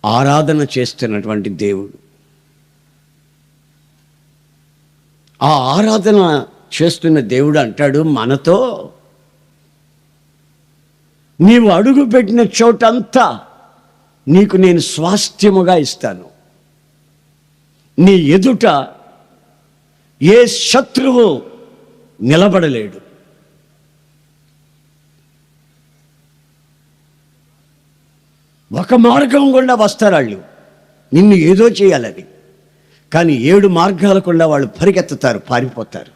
ఆరాధన చేస్తున్నటువంటి దేవుడు. ఆ ఆరాధన చేస్తున్న దేవుడు అంటాడు మనతో, నీవు అడుగు పెట్టిన చోటంతా నీకు నేను స్వాస్థ్యముగా ఇస్తాను. నీ ఎదుట ఏ శత్రువు నిలబడలేడు. ఒక మార్గం గుండా వస్తారు వాళ్ళు నిన్ను ఏదో చేయాలని, కానీ 7 మార్గాల గుండా వాళ్ళు పరిగెత్తుతారు, పారిపోతారు.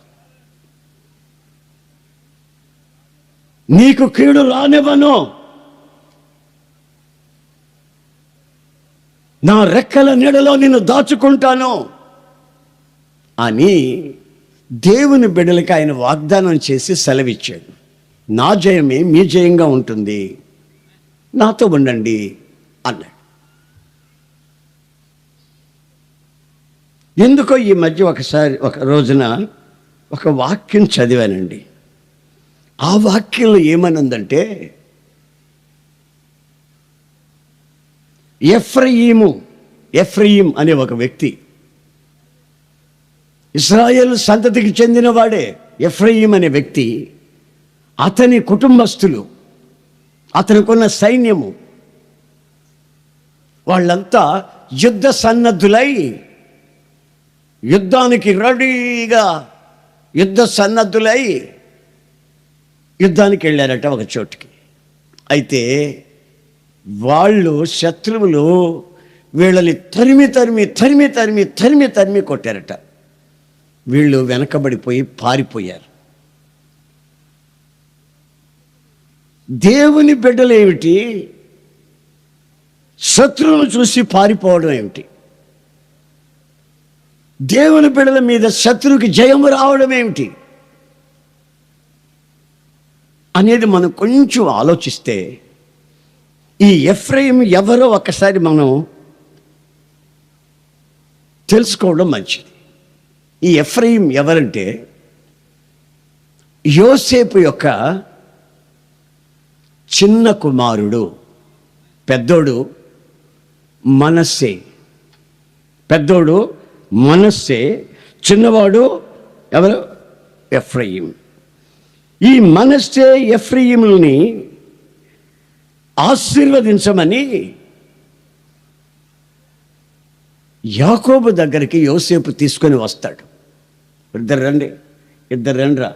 నీకు కీడు రానివ్వను, నా రెక్కల నీడలో నిన్ను దాచుకుంటాను అని దేవుని బిడ్డలకి ఆయన వాగ్దానం చేసి సెలవిచ్చాడు. నా జయమే మీ జయంగా ఉంటుంది, నాతో ఉండండి అన్నాడు. ఎందుకో ఈ మధ్య ఒక రోజున ఒక వాక్యం చదివానండి. ఆ వాక్యంలో ఏమనుందంటే, ఎఫ్రయీం అనే ఒక వ్యక్తి, ఇశ్రాయేలు సంతతికి చెందినవాడే ఎఫ్రయీం అనే వ్యక్తి, అతని కుటుంబస్తులు, అతనికున్న సైన్యము, వాళ్ళంతా యుద్ధ సన్నద్ధులై యుద్ధానికి రెడీగా యుద్ధానికి వెళ్ళారట ఒక చోటుకి. అయితే వాళ్ళు శత్రువులు వీళ్ళని తరిమి కొట్టారట. వీళ్ళు వెనకబడిపోయి పారిపోయారు. దేవుని బిడ్డలు ఏమిటి శత్రువును చూసి పారిపోవడం ఏమిటి? దేవుని బిడ్డల మీద శత్రువుకి జయము రావడం ఏమిటి అనేది మనం కొంచెం ఆలోచిస్తే, ఈ ఎఫ్రాయిం ఎవరో ఒకసారి మనం తెలుసుకోవడం మంచిది. ఈ ఎఫ్రాయిం ఎవరంటే, యోసేపు యొక్క చిన్న కుమారుడు. పెద్దోడు మనస్సే, చిన్నవాడు ఎవరు? ఎఫ్రాయిం. ఈ మనస్సే ఎఫ్రాయిముల్ని ఆశీర్వదించమని యాకోబు దగ్గరికి యోసేపు తీసుకొని వస్తాడు. ఇద్దరు రండిరా,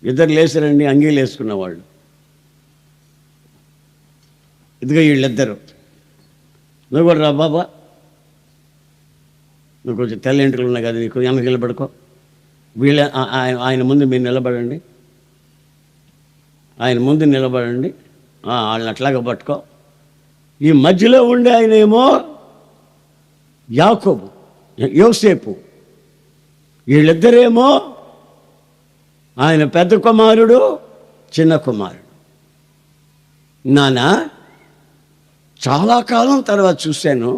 ఇద్దరు లేచారండి, అంగీలు వేసుకున్న వాళ్ళు. ఇదిగో వీళ్ళిద్దరు, నువ్వు కూడా రా బాబా, నువ్వు కొంచెం తెల్ల ఎంట్రులు ఉన్నాయి కదా, నీకు వెనక నిలబడుకో, ఆయన ముందు మీరు నిలబడండి, వాళ్ళని అట్లాగా పట్టుకో. ఈ మధ్యలో ఉండే ఆయన ఏమో యోసేపు, వీళ్ళిద్దరేమో ఆయన పెద్ద కుమారుడు, చిన్న కుమారుడు. నాన్న, చాలా కాలం తర్వాత చూశాను,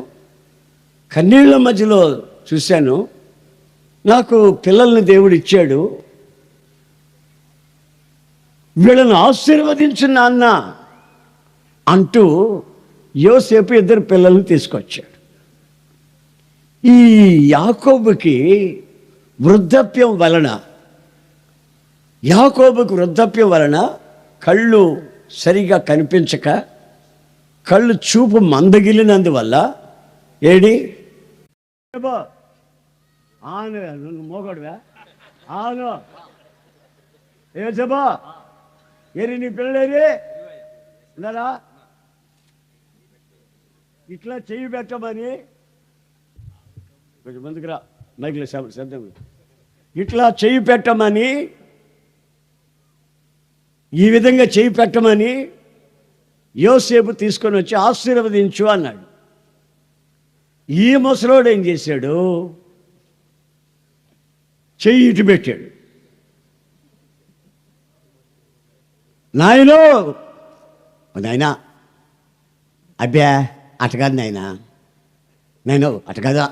కన్నీళ్ళ మధ్యలో చూశాను, నాకు పిల్లల్ని దేవుడు ఇచ్చాడు, వీళ్ళని ఆశీర్వదించు నాన్న అంటూ యోసేపు 2 పిల్లల్ని తీసుకొచ్చాడు. ఈ యాకోబుకి వృద్ధాప్యం వలన కళ్ళు సరిగా కనిపించక, కళ్ళు చూపు మందగిలినందువల్ల మోగడువా ఆను ఏ చెప్పా ఏరి నీ పిల్లలేరి ఉన్నారా? ఇట్లా చెయ్యి పెట్టమని, కొంచెం ముందుకు రా, మైక్లో శబ్దం, ఇట్లా చెయ్యి పెట్టమని, ఈ విధంగా చెయ్యి పెట్టమని యోసేపు తీసుకొని వచ్చి ఆశీర్వదించు అన్నాడు. ఈ ముసలోడు ఏం చేశాడు? చెయ్యి ఇటు పెట్టాడు. నాయనా, అబ్బా అటకాదు నాయన అటకాదా,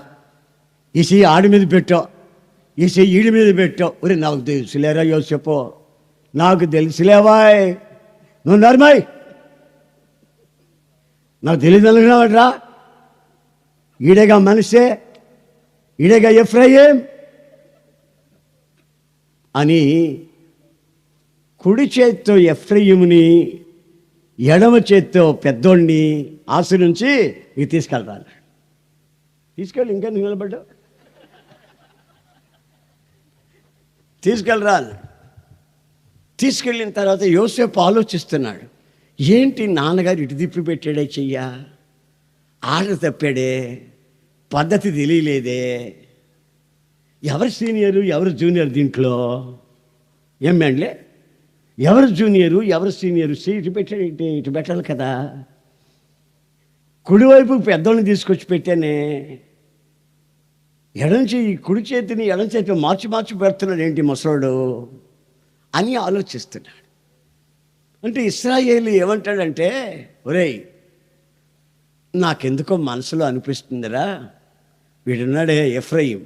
ఈ చెయ్యి ఆడి మీద పెట్టావు, ఈ చెయ్యి ఈడి మీద పెట్టావు. ఒరే నాకు తెలుసులేరా యోసేపు, నాకు తెలుసులేవాయ్, నువ్వు నర్మాయ్, నాకు తెలియదు అనుకున్నావాడ్రా, ఈడేగా మనిషే, ఈడేగా ఎఫ్రాయిం అని కుడి చేత్తో ఎఫ్రాయిముని, ఎడమ చేత్తో పెద్దోడిని ఆశ్రయించి ఇక తీసుకెళ్ళరాలి. తీసుకెళ్ళి ఇంకా నిలబడ్డా, తీసుకెళ్ళరాలి. తీసుకెళ్ళిన తర్వాత యోసేపు ఆలోచిస్తున్నాడు, ఏంటి నాన్నగారు ఇటు తిప్పి పెట్టాడే చెయ్యా, ఆర్డర్ తప్పాడే, పద్ధతి తెలియలేదే, ఎవరు సీనియరు ఎవరు జూనియర్ దీంట్లో, ఏమండలే ఎవరు జూనియరు ఎవరు సీనియరు, ఇటు పెట్టాడు, ఇటు పెట్టాలి కదా, కుడివైపు పెద్దోళ్ళని తీసుకొచ్చి పెట్టానే, ఎడంచి కుడి చేతిని ఎడం చేతిని మార్చి పెడుతున్నాడు ఏంటి ముసలోడు అని ఆలోచిస్తున్నాడు. అంటే ఇశ్రాయేలు ఏమంటాడంటే, ఒరేయ్ నాకెందుకో మనసులో అనిపిస్తుందిరా, వీడున్నాడే ఎఫ్రాయిం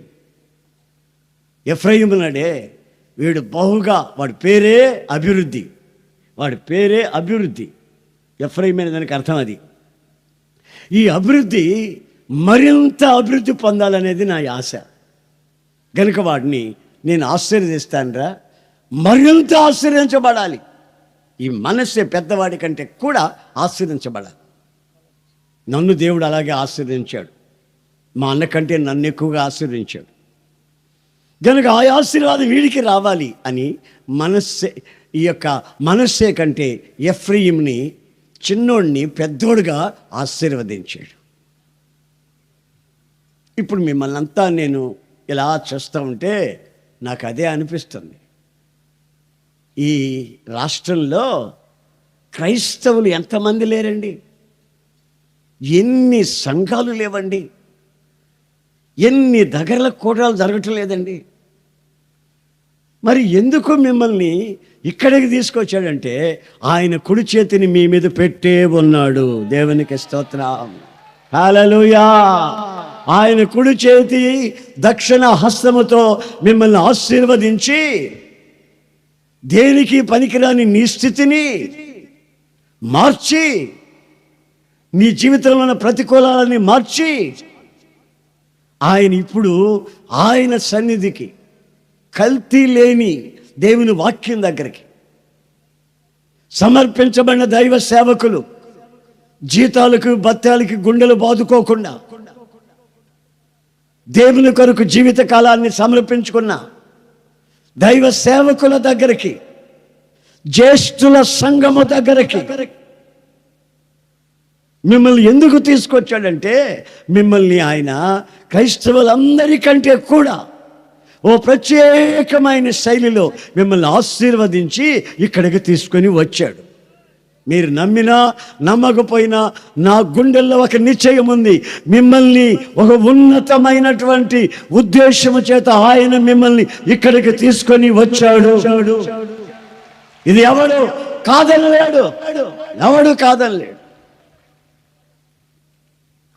ఉన్నాడే, వీడు బహుగా, వాడి పేరే అభివృద్ధి, ఎఫ్రాయిం అనే దానికి అర్థం అది. ఈ అభివృద్ధి మరింత అభివృద్ధి పొందాలనేది నా ఆశ, కనుక వాడిని నేను ఆశీర్వదిస్తానురా, మరింత ఆశీర్వించబడాలి. ఈ మనస్సే పెద్దవాడి కంటే కూడా ఆశీర్వించబడాలి. నన్ను దేవుడు అలాగే ఆశీర్వదించాడు, మా అన్న కంటే నన్ను ఎక్కువగా ఆశీర్వదించాడు, కనుక ఆ ఆశీర్వాదం వీడికి రావాలి అని ఈ యొక్క మనస్సే కంటే ఎఫ్రాయిముని, చిన్నోడిని పెద్దోడుగా ఆశీర్వదించాడు. ఇప్పుడు మిమ్మల్ని అంతా నేను ఇలా చూస్తూ ఉంటే నాకు అదే అనిపిస్తుంది, ఈ రాష్ట్రంలో క్రైస్తవులు ఎంతమంది లేరండి, ఎన్ని సంఘాలు లేవండి, ఎన్ని దగ్గరల కూటాలు జరగటం లేదండి. మరి ఎందుకు మిమ్మల్ని ఇక్కడికి తీసుకొచ్చాడంటే, ఆయన కుడి చేతిని మీ మీద పెట్టే ఉన్నాడు. దేవునికి స్తోత్రం, హల్లెలూయా. ఆయన కుడి చేతి దక్షిణ హస్తముతో మిమ్మల్ని ఆశీర్వదించి, దేనికి పనికిరాని నీ స్థితిని మార్చి, నీ జీవితంలో ఉన్న ప్రతికూలాలని మార్చి, ఆయన ఇప్పుడు ఆయన సన్నిధికి, కల్తీ లేని దేవుని వాక్యం దగ్గరికి సమర్పించబడిన దైవ సేవకులు, జీతాలకు బత్తాలకి గుండెలు బాదుకోకుండా దేవుని కొరకు జీవిత కాలాన్ని సమర్పించుకున్న దైవ సేవకుల దగ్గరికి, జ్యేష్ఠుల సంఘము దగ్గరికి మిమ్మల్ని ఎందుకు తీసుకొచ్చాడంటే, మిమ్మల్ని ఆయన క్రైస్తవులందరికంటే కూడా ఓ ప్రత్యేకమైన శైలిలో మిమ్మల్ని ఆశీర్వదించి ఇక్కడికి తీసుకొని వచ్చాడు. మీరు నమ్మినా నమ్మకపోయినా నా గుండెల్లో ఒక నిశ్చయం ఉంది, మిమ్మల్ని ఒక ఉన్నతమైనటువంటి ఉద్దేశము చేత ఆయన మిమ్మల్ని ఇక్కడికి తీసుకొని వచ్చాడు. ఇది ఎవడు కాదనలేడు.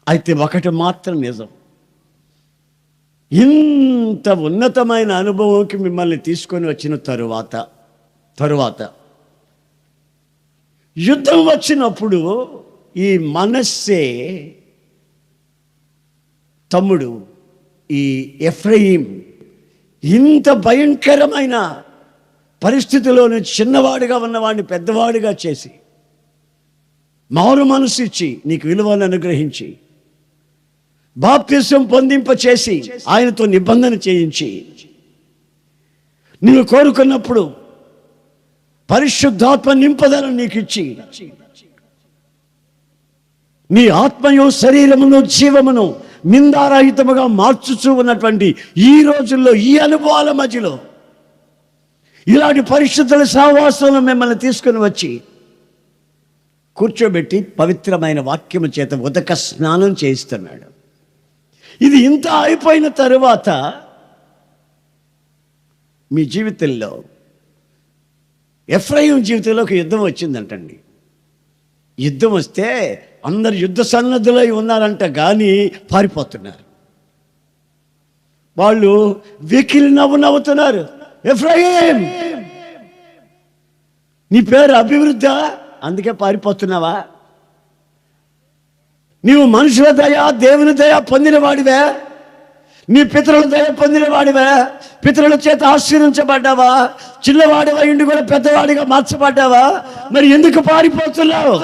అయితే ఒకటి మాత్రం నిజం, ఇంత ఉన్నతమైన అనుభవంకి మిమ్మల్ని తీసుకొని వచ్చిన తరువాత యుద్ధం వచ్చినప్పుడు ఈ మనస్సే తమ్ముడు, ఈ ఎఫ్రాయిం ఇంత భయంకరమైన పరిస్థితిలోని చిన్నవాడిగా ఉన్నవాడిని పెద్దవాడిగా చేసి, మారు మనసు ఇచ్చి, నీకు విలువను అనుగ్రహించి, బాప్తిసం పొందింపచేసి, ఆయనతో నిబంధన చేయించి, నీవు కోరుకున్నప్పుడు పరిశుద్ధాత్మ నింపదను నీకు ఇచ్చి, నీ ఆత్మయు శరీరమును జీవమును నిందారహితముగా మార్చుచూ ఉన్నటువంటి ఈ రోజుల్లో, ఈ అనుభవాల మధ్యలో ఇలాంటి పరిశుద్ధుల సహవాసంలో మిమ్మల్ని తీసుకుని వచ్చి కూర్చోబెట్టి పవిత్రమైన వాక్యము చేత ఉదక స్నానం చేయిస్తున్నాడు. ఇది ఇంత అయిపోయిన తరువాత మీ జీవితంలో, ఎఫ్రాయిం జీవితంలో ఒక యుద్ధం వచ్చిందంటండి. యుద్ధం వస్తే అందరు యుద్ధ సన్నద్ధులై ఉన్నారంట, కానీ పారిపోతున్నారు. వాళ్ళు వెకిలి నవ్వుతున్నారు. ఎఫ్రాయిం, నీ పేరు అభివృద్ధి, అందుకే పారిపోతున్నావా? నీవు మనుషుల దయ దేవుని దయ పొందినవాడివే, నీ పితరుల దయ పొందినవాడివే, పితరుల చేత ఆశీర్వించబడ్డావా, చిన్నవాడివా ఇండి కూడా పెద్దవాడిగా మార్చబడ్డావా? మరి ఎందుకు పారిపోతున్నావు?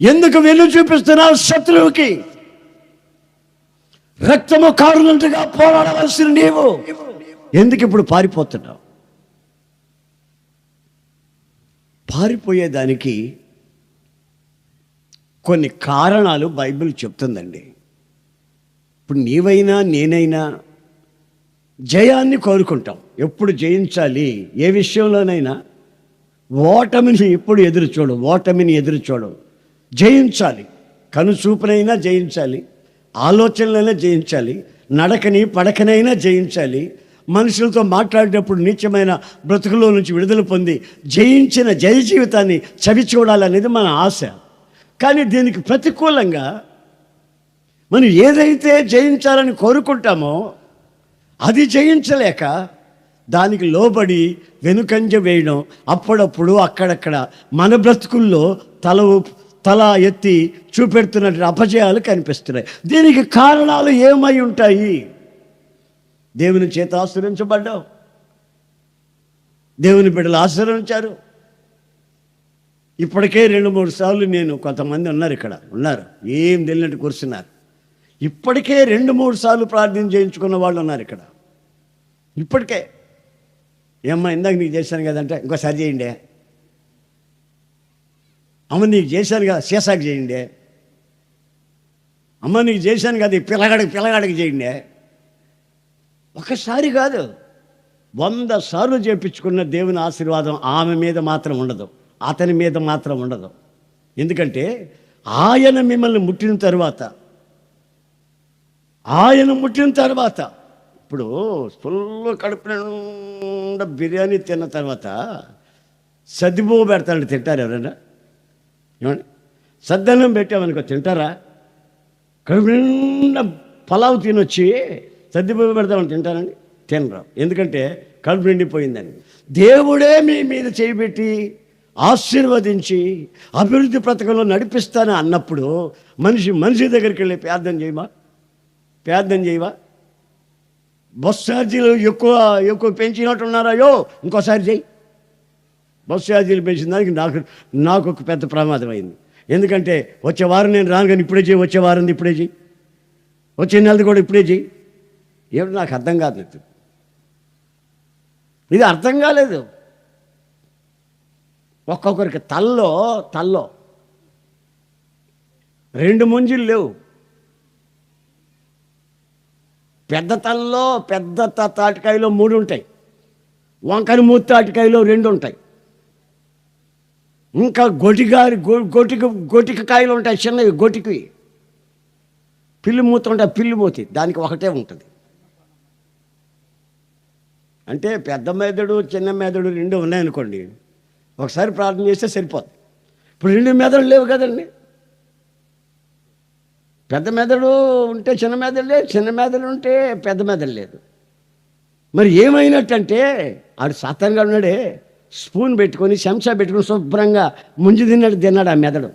ఎందుకు వెన్ను చూపిస్తున్నావు శత్రువుకి? రక్తము కారునంతగా పోరాడవలసిన నీవు ఎందుకు ఇప్పుడు పారిపోతున్నావు? పారిపోయేదానికి కొన్ని కారణాలు బైబిల్ చెప్తుందండి. ఇప్పుడు నీవైనా నేనైనా జయాన్ని కోరుకుంటాం. ఎప్పుడు జయించాలి? ఏ విషయంలోనైనా ఓటమిని ఎప్పుడు ఓటమిని ఎదురు చూడం. జయించాలి. కనుచూపునైనా జయించాలి, ఆలోచనలైనా జయించాలి, నడకని పడకనైనా జయించాలి. మనుషులతో మాట్లాడేటప్పుడు నీచమైన బ్రతుకులో నుంచి విడుదల పొంది జయించిన జయ జీవితాన్ని చవి చూడాలనేది మన ఆశ. కానీ దీనికి ప్రతికూలంగా మనం ఏదైతే జయించాలని కోరుకుంటామో అది జయించలేక దానికి లోబడి వెనుకంజ వేయడం, అప్పుడప్పుడు అక్కడక్కడ మన బ్రతుకుల్లో తల ఎత్తి చూపెడుతున్నట్టు అపజయాలు కనిపిస్తున్నాయి. దీనికి కారణాలు ఏమై ఉంటాయి? దేవుని చేత ఆశీర్వించబడ్డావు, దేవుని బిడ్డలు ఆశీర్వించారు. ఇప్పటికే 2-3 సార్లు కొంతమంది ఉన్నారు ఏం తెలియనట్టు కూర్చున్నారు. ఇప్పటికే 2-3 సార్లు ప్రార్థన చేయించుకున్న వాళ్ళు ఉన్నారు ఇక్కడ. ఇప్పటికే ఏమ్మా ఇందాక నీకు చేశాను కదంటే ఇంకోసారి చేయండి, అమ్మ నీకు చేశాను కదా సీసాకి చేయండి, అమ్మ నీకు చేశాను కదా పిల్లగాడికి చేయండి. ఒకసారి కాదు 100 సార్లు చేయించుకున్న దేవుని ఆశీర్వాదం ఆమె మీద మాత్రం ఉండదు, అతని మీద మాత్రం ఉండదు. ఎందుకంటే ఆయన మిమ్మల్ని ముట్టిన తర్వాత ఇప్పుడు ఫుల్ కడుపు నిండా బిర్యానీ తిన్న తర్వాత సద్దిబో పెడతాడు. తింటారు ఎవరైనా? ఏమండి, సద్దన్నం పెట్టామనుకో తింటారా? కడుపు నిండా పలావ్ తినొచ్చి సద్దిబో పెడతామని తింటారండి? తినరు. ఎందుకంటే కడుపు నిండిపోయిందని. దేవుడే మీ మీద చేయబెట్టి ఆశీర్వదించి అభివృద్ధి పథకంలో నడిపిస్తాను అన్నప్పుడు మనిషి దగ్గరికి వెళ్ళి ప్రార్థన చేయవా? బస్ ఛార్జీలు ఎక్కువ పెంచినట్టున్నారో ఇంకోసారి చేయి. బస్ ఛార్జీలు పెంచిన దానికి నాకు ఒక పెద్ద ప్రమాదం అయింది. ఎందుకంటే వచ్చే వారం నేను రాను, కానీ ఇప్పుడే చేయి, వచ్చే వారం ఇప్పుడే చేయి, వచ్చే నెలది కూడా ఇప్పుడే చేయి. ఏమిటి నాకు అర్థం కాదు, ఇది అర్థం కాలేదు. ఒక్కొక్కరికి తల్లో 2 ముంజులు లేవు. పెద్ద తల్లో పెద్ద తాటికాయలో 3 ఉంటాయి, వంకని మూతి తాటికాయలో 2 ఉంటాయి, ఇంకా గొటిక కాయలు ఉంటాయి చిన్నవి, గొటికి పిల్లి మూత ఉంటాయి, పిల్లి మూతి దానికి ఒకటే ఉంటుంది. అంటే పెద్ద మెదడు చిన్న మెదడు 2 ఉన్నాయనుకోండి, ఒకసారి ప్రార్థన చేస్తే సరిపోతుంది. ఇప్పుడు 2 మెదడులు లేవు కదండి. పెద్ద మెదడు ఉంటే చిన్న మెదడు లేదు, చిన్న మెదడు ఉంటే పెద్ద మెదడు లేదు. మరి ఏమైనట్టంటే ఆడు సాతానుగా ఉన్నాడే, స్పూన్ పెట్టుకొని చెంచా పెట్టుకొని శుభ్రంగా ముంజు తిన్నాడు. ఆ మెదడు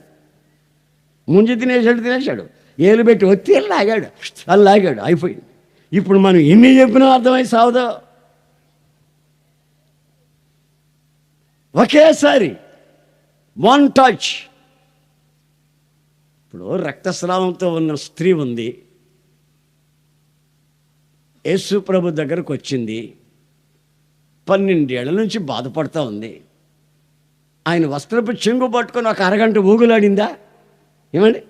ముంజు తినేసాడు, ఏలు పెట్టి ఒత్తి లాగాడు, అయిపోయింది. ఇప్పుడు మనం ఎన్ని చెప్పినా అర్థమై సావదో. ఒకేసారి 1 టచ్. ఇప్పుడు రక్తస్రావంతో ఉన్న స్త్రీ ఉంది, యేసు ప్రభు దగ్గరకు వచ్చింది, 12 ఏళ్ల నుంచి బాధపడుతూ ఉంది. ఆయన వస్త్రపు చెంగు పట్టుకొని ఒక అరగంట ఊగులాడిందా? ఏమండి,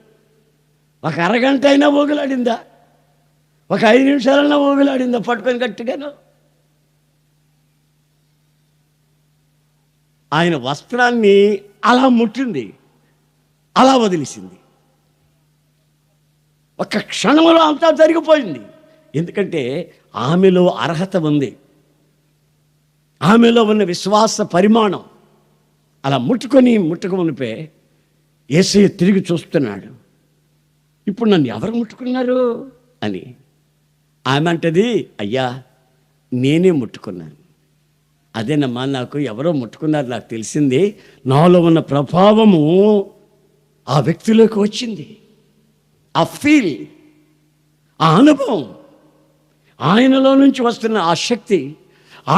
ఒక అరగంట అయినా ఊగులాడిందా? ఒక 5 నిమిషాలైనా ఊగులాడిందా పట్టుకొని గట్టిగాను? ఆయన వస్త్రాన్ని అలా ముట్టింది, అలా వదిలేసింది. ఒక క్షణంలో అంతా జరిగిపోయింది. ఎందుకంటే ఆమెలో అర్హత ఉంది, ఆమెలో ఉన్న విశ్వాస పరిమాణం. అలా ముట్టుకొనిపే యేసయ్య తిరిగి చూస్తున్నాడు. ఇప్పుడు నన్ను ఎవరు ముట్టుకున్నారు అని. ఆమె అంటది, అయ్యా నేనే ముట్టుకున్నాను. అదేనమ్మా, నాకు ఎవరో ముట్టుకున్నారు, నాకు తెలిసింది. నాలో ఉన్న ప్రభావము ఆ వ్యక్తిలోకి వచ్చింది. ఆ ఫీల్, ఆ అనుభవం, ఆయనలో నుంచి వస్తున్న ఆ శక్తి,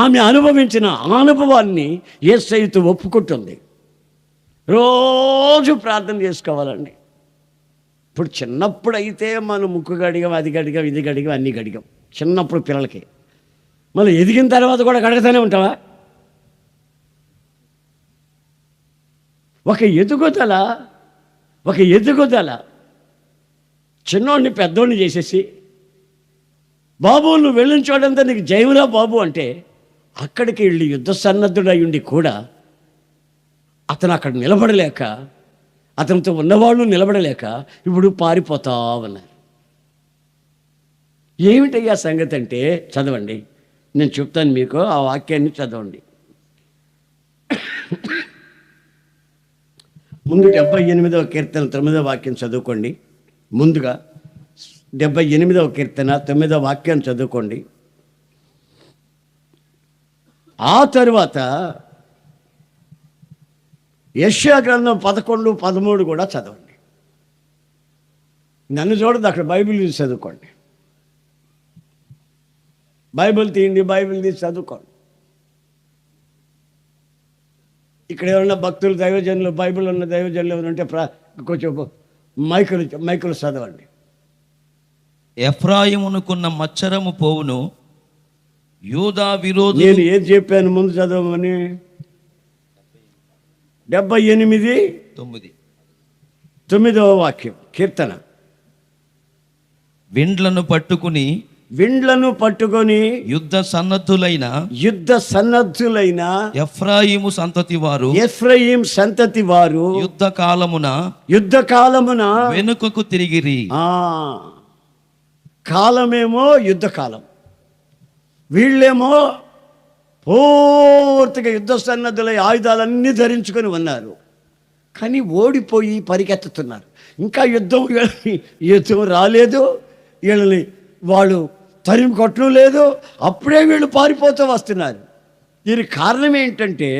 ఆమె అనుభవించిన ఆ అనుభవాన్ని యేసయ్యతో ఒప్పుకుంటుంది. రోజు ప్రార్థన చేసుకోవాలండి. ఇప్పుడు చిన్నప్పుడు అయితే మనం ముక్కు గడిగాం, అది గడిగాం, ఇది గడిగాం, అన్నీ గడిగాం చిన్నప్పుడు పిల్లలకి. మళ్ళీ ఎదిగిన తర్వాత కూడా గడగతానే ఉంటావా? ఒక ఎదుగుదల చిన్నోడిని పెద్దోడిని చేసేసి, బాబు నువ్వు వెళ్ళిన చోటంతా నీకు జయమురా బాబు అంటే, అక్కడికి వెళ్ళి యుద్ధ సన్నద్ధుడై ఉండి కూడా అతను అక్కడ నిలబడలేక, అతనితో ఉన్నవాళ్ళు నిలబడలేక ఇప్పుడు పారిపోతా ఉన్నారు. ఏమిటయ్యా సంగతి అంటే, చదవండి, నేను చెప్తాను మీకు, ఆ వాక్యాన్ని చదవండి. ముందు 78వ కీర్తన 9వ వాక్యం చదువుకోండి. ముందుగా 78వ కీర్తన 9వ వాక్యాన్ని చదువుకోండి. ఆ తరువాత యెషయా గ్రంథం 11, 13 కూడా చదవండి. నన్ను చూడదు, అక్కడ బైబిల్ తీసి చదువుకోండి. బైబిల్ తీయండి, బైబిల్ తీసి చదువుకోండి. ఇక్కడ ఎవరైనా భక్తులు, దైవజనులు, బైబిల్ ఉన్న దైవజనులు ఎవరంటే కొంచెం మైకులు చదవండి. ఎఫ్రాయిమునుకున్న మచ్చరము పోవును, యూదా విరోధి. నేను ఏం చెప్పాను ముందు చదవమని? 78:9వ వాక్యం కీర్తన. విండ్లను పట్టుకొని యుద్ధ సన్నద్ధులైన ఎఫ్రాయిము సంతతి వారు యుద్ధ కాలమున వెనుకకు తిరిగిరి. కాలమేమో యుద్ధ కాలం, వీళ్ళేమో పూర్తిగా యుద్ధ సన్నద్ధులై ఆయుధాలన్నీ ధరించుకొని ఉన్నారు. కానీ ఓడిపోయి పరిగెత్తుతున్నారు. ఇంకా యుద్ధం రాలేదు, వీళ్ళని వాళ్ళు తరిమి కొట్టడం లేదు, అప్పుడే వీళ్ళు పారిపోతూ వస్తున్నారు. దీనికి కారణం ఏంటంటే,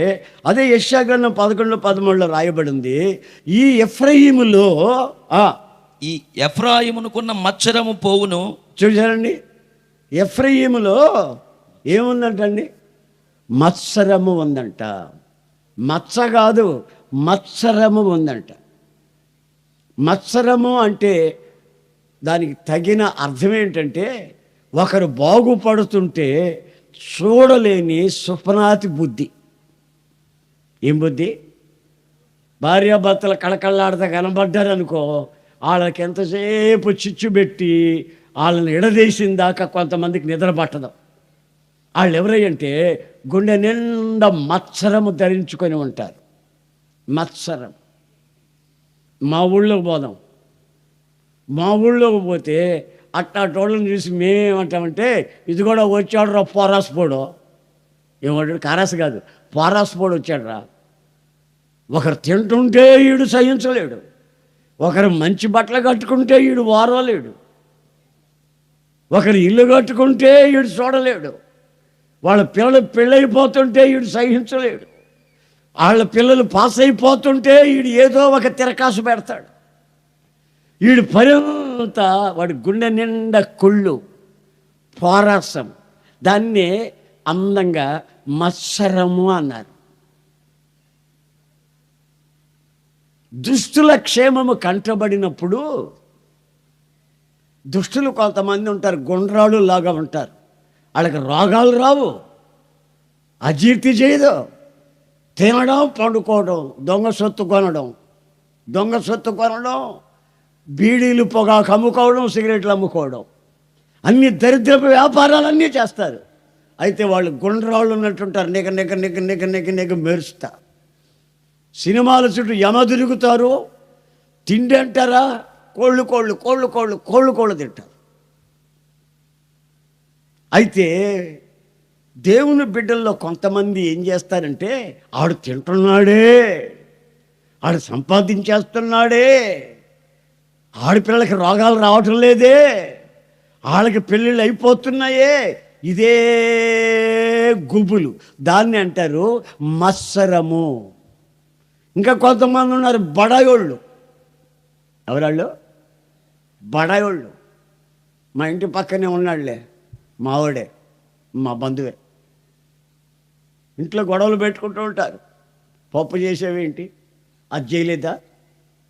అదే యెషయా గ్రంథం 11, 13 రాయబడింది. ఈ ఎఫ్రాయిమునుకున్న మచ్చరము పోవును. చూసారండి, ఎఫ్రాయిములో ఏముందంటండి? మత్సరము ఉందంట. మచ్చ కాదు, మత్సరము ఉందంట. మత్సరము అంటే దానికి తగిన అర్థం ఏంటంటే, ఒకరు బాగుపడుతుంటే చూడలేని సుప్నాతి బుద్ధి. ఏం బుద్ధి? భార్యాభర్తలు కళకళ్ళాడితే కనబడ్డారనుకో, వాళ్ళకి ఎంతసేపు చిచ్చు పెట్టి వాళ్ళని ఎడదీసిన దాకా కొంతమందికి నిద్ర పట్టదు. వాళ్ళు ఎవరంటే గుండె నిండా మత్సరము ధరించుకొని ఉంటారు. మత్సరం. మా ఊళ్ళోకి పోదాం. మా ఊళ్ళోకి పోతే అట్టాటోళ్ళని చూసి మేమేమంటామంటే, ఇది కూడా వచ్చాడు రా పోరాసుపోడు. ఏమంటాడు? కారాసు కాదు, పోరాసుపోడు వచ్చాడు రా. ఒకరు తింటుంటే ఈడు సహించలేడు, ఒకరు మంచి బట్టలు కట్టుకుంటే ఈడు వారలేడు, ఒకరు ఇల్లు కట్టుకుంటే ఈడు చూడలేడు, వాళ్ళ పిల్లలు పెళ్ళైపోతుంటే ఈడు సహించలేడు, వాళ్ళ పిల్లలు పాస్ అయిపోతుంటే ఈడు ఏదో ఒక తిరకాసు పెడతాడు. వీడు పరంతా వాడి గుండె నిండా కుళ్ళు, పోరాసం. దాన్నే అందంగా మత్సరము అన్నారు. దుష్టుల క్షేమము కంటబడినప్పుడు, దుష్టులు కొంతమంది ఉంటారు, గుండ్రాళ్ళు లాగా ఉంటారు. వాళ్ళకి రోగాలు రావు, అజీర్తి చేయదు, తినడం, పండుకోవడం, దొంగ సొత్తు కొనడం, బీడీలు పొగాకు అమ్ముకోవడం, సిగరెట్లు అమ్ముకోవడం, అన్ని దరిద్రపు వ్యాపారాలన్నీ చేస్తారు. అయితే వాళ్ళు గుండ్రాళ్ళు ఉన్నట్టుంటారు, నిగ మెరుస్తా. సినిమాల చుట్టూ యమ తిరుగుతారు. తిండి అంటారా, కోళ్ళు తింటారు. అయితే దేవుని బిడ్డల్లో కొంతమంది ఏం చేస్తారంటే, ఆడు తింటున్నాడే, ఆడు సంపాదించేస్తున్నాడే, ఆడపిల్లలకి రోగాలు రావటం లేదే, వాళ్ళకి పెళ్ళిళ్ళు అయిపోతున్నాయే, ఇదే గుబులు. దాన్ని అంటారు మత్సరము. ఇంకా కొంతమంది ఉన్నారు బడాయోళ్ళు, ఎవరాళ్ళు? బడాయోళ్ళు. మా ఇంటి పక్కనే ఉన్నాడులే, మావాడే, మా బంధువే. ఇంట్లో గొడవలు పెట్టుకుంటూ ఉంటారు. పప్పు చేసేవేంటి, అది చేయలేదా,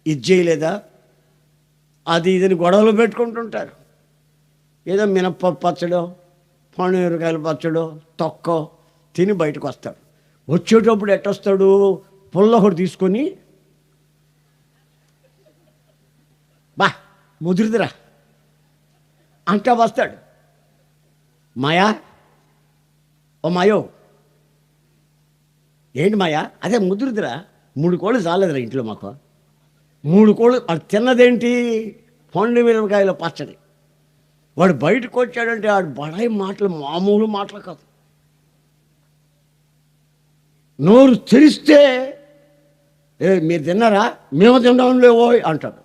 ఇది చేయలేదా, అది ఇదని గొడవలు పెట్టుకుంటుంటారు. ఏదో మినప్పప్పు పచ్చడో, పన్నీరకాయల పచ్చడో, తొక్కో తిని బయటకు వస్తాడు. వచ్చేటప్పుడు ఎట్టొస్తాడు? పుల్ల ఒకటి తీసుకొని, బా ముదిరిదిరా అంటా వస్తాడు. మాయా, ఓ మాయో, ఏంటి మాయా? అదే ముదిరిదిరా, 3 కోళ్ళు చాలేదురా ఇంట్లో మాకు. 3 కోళ్ళు. అది తిన్నదేంటి? మిరపకాయల పచ్చడి. వాడు బయటకు వచ్చాడంటే ఆడు బడాయి మాటలు మామూలు మాటలు కాదు. నోరు తెరిస్తే, మీరు తిన్నారా? మేము తిన్నాం లేవో అంటాడు.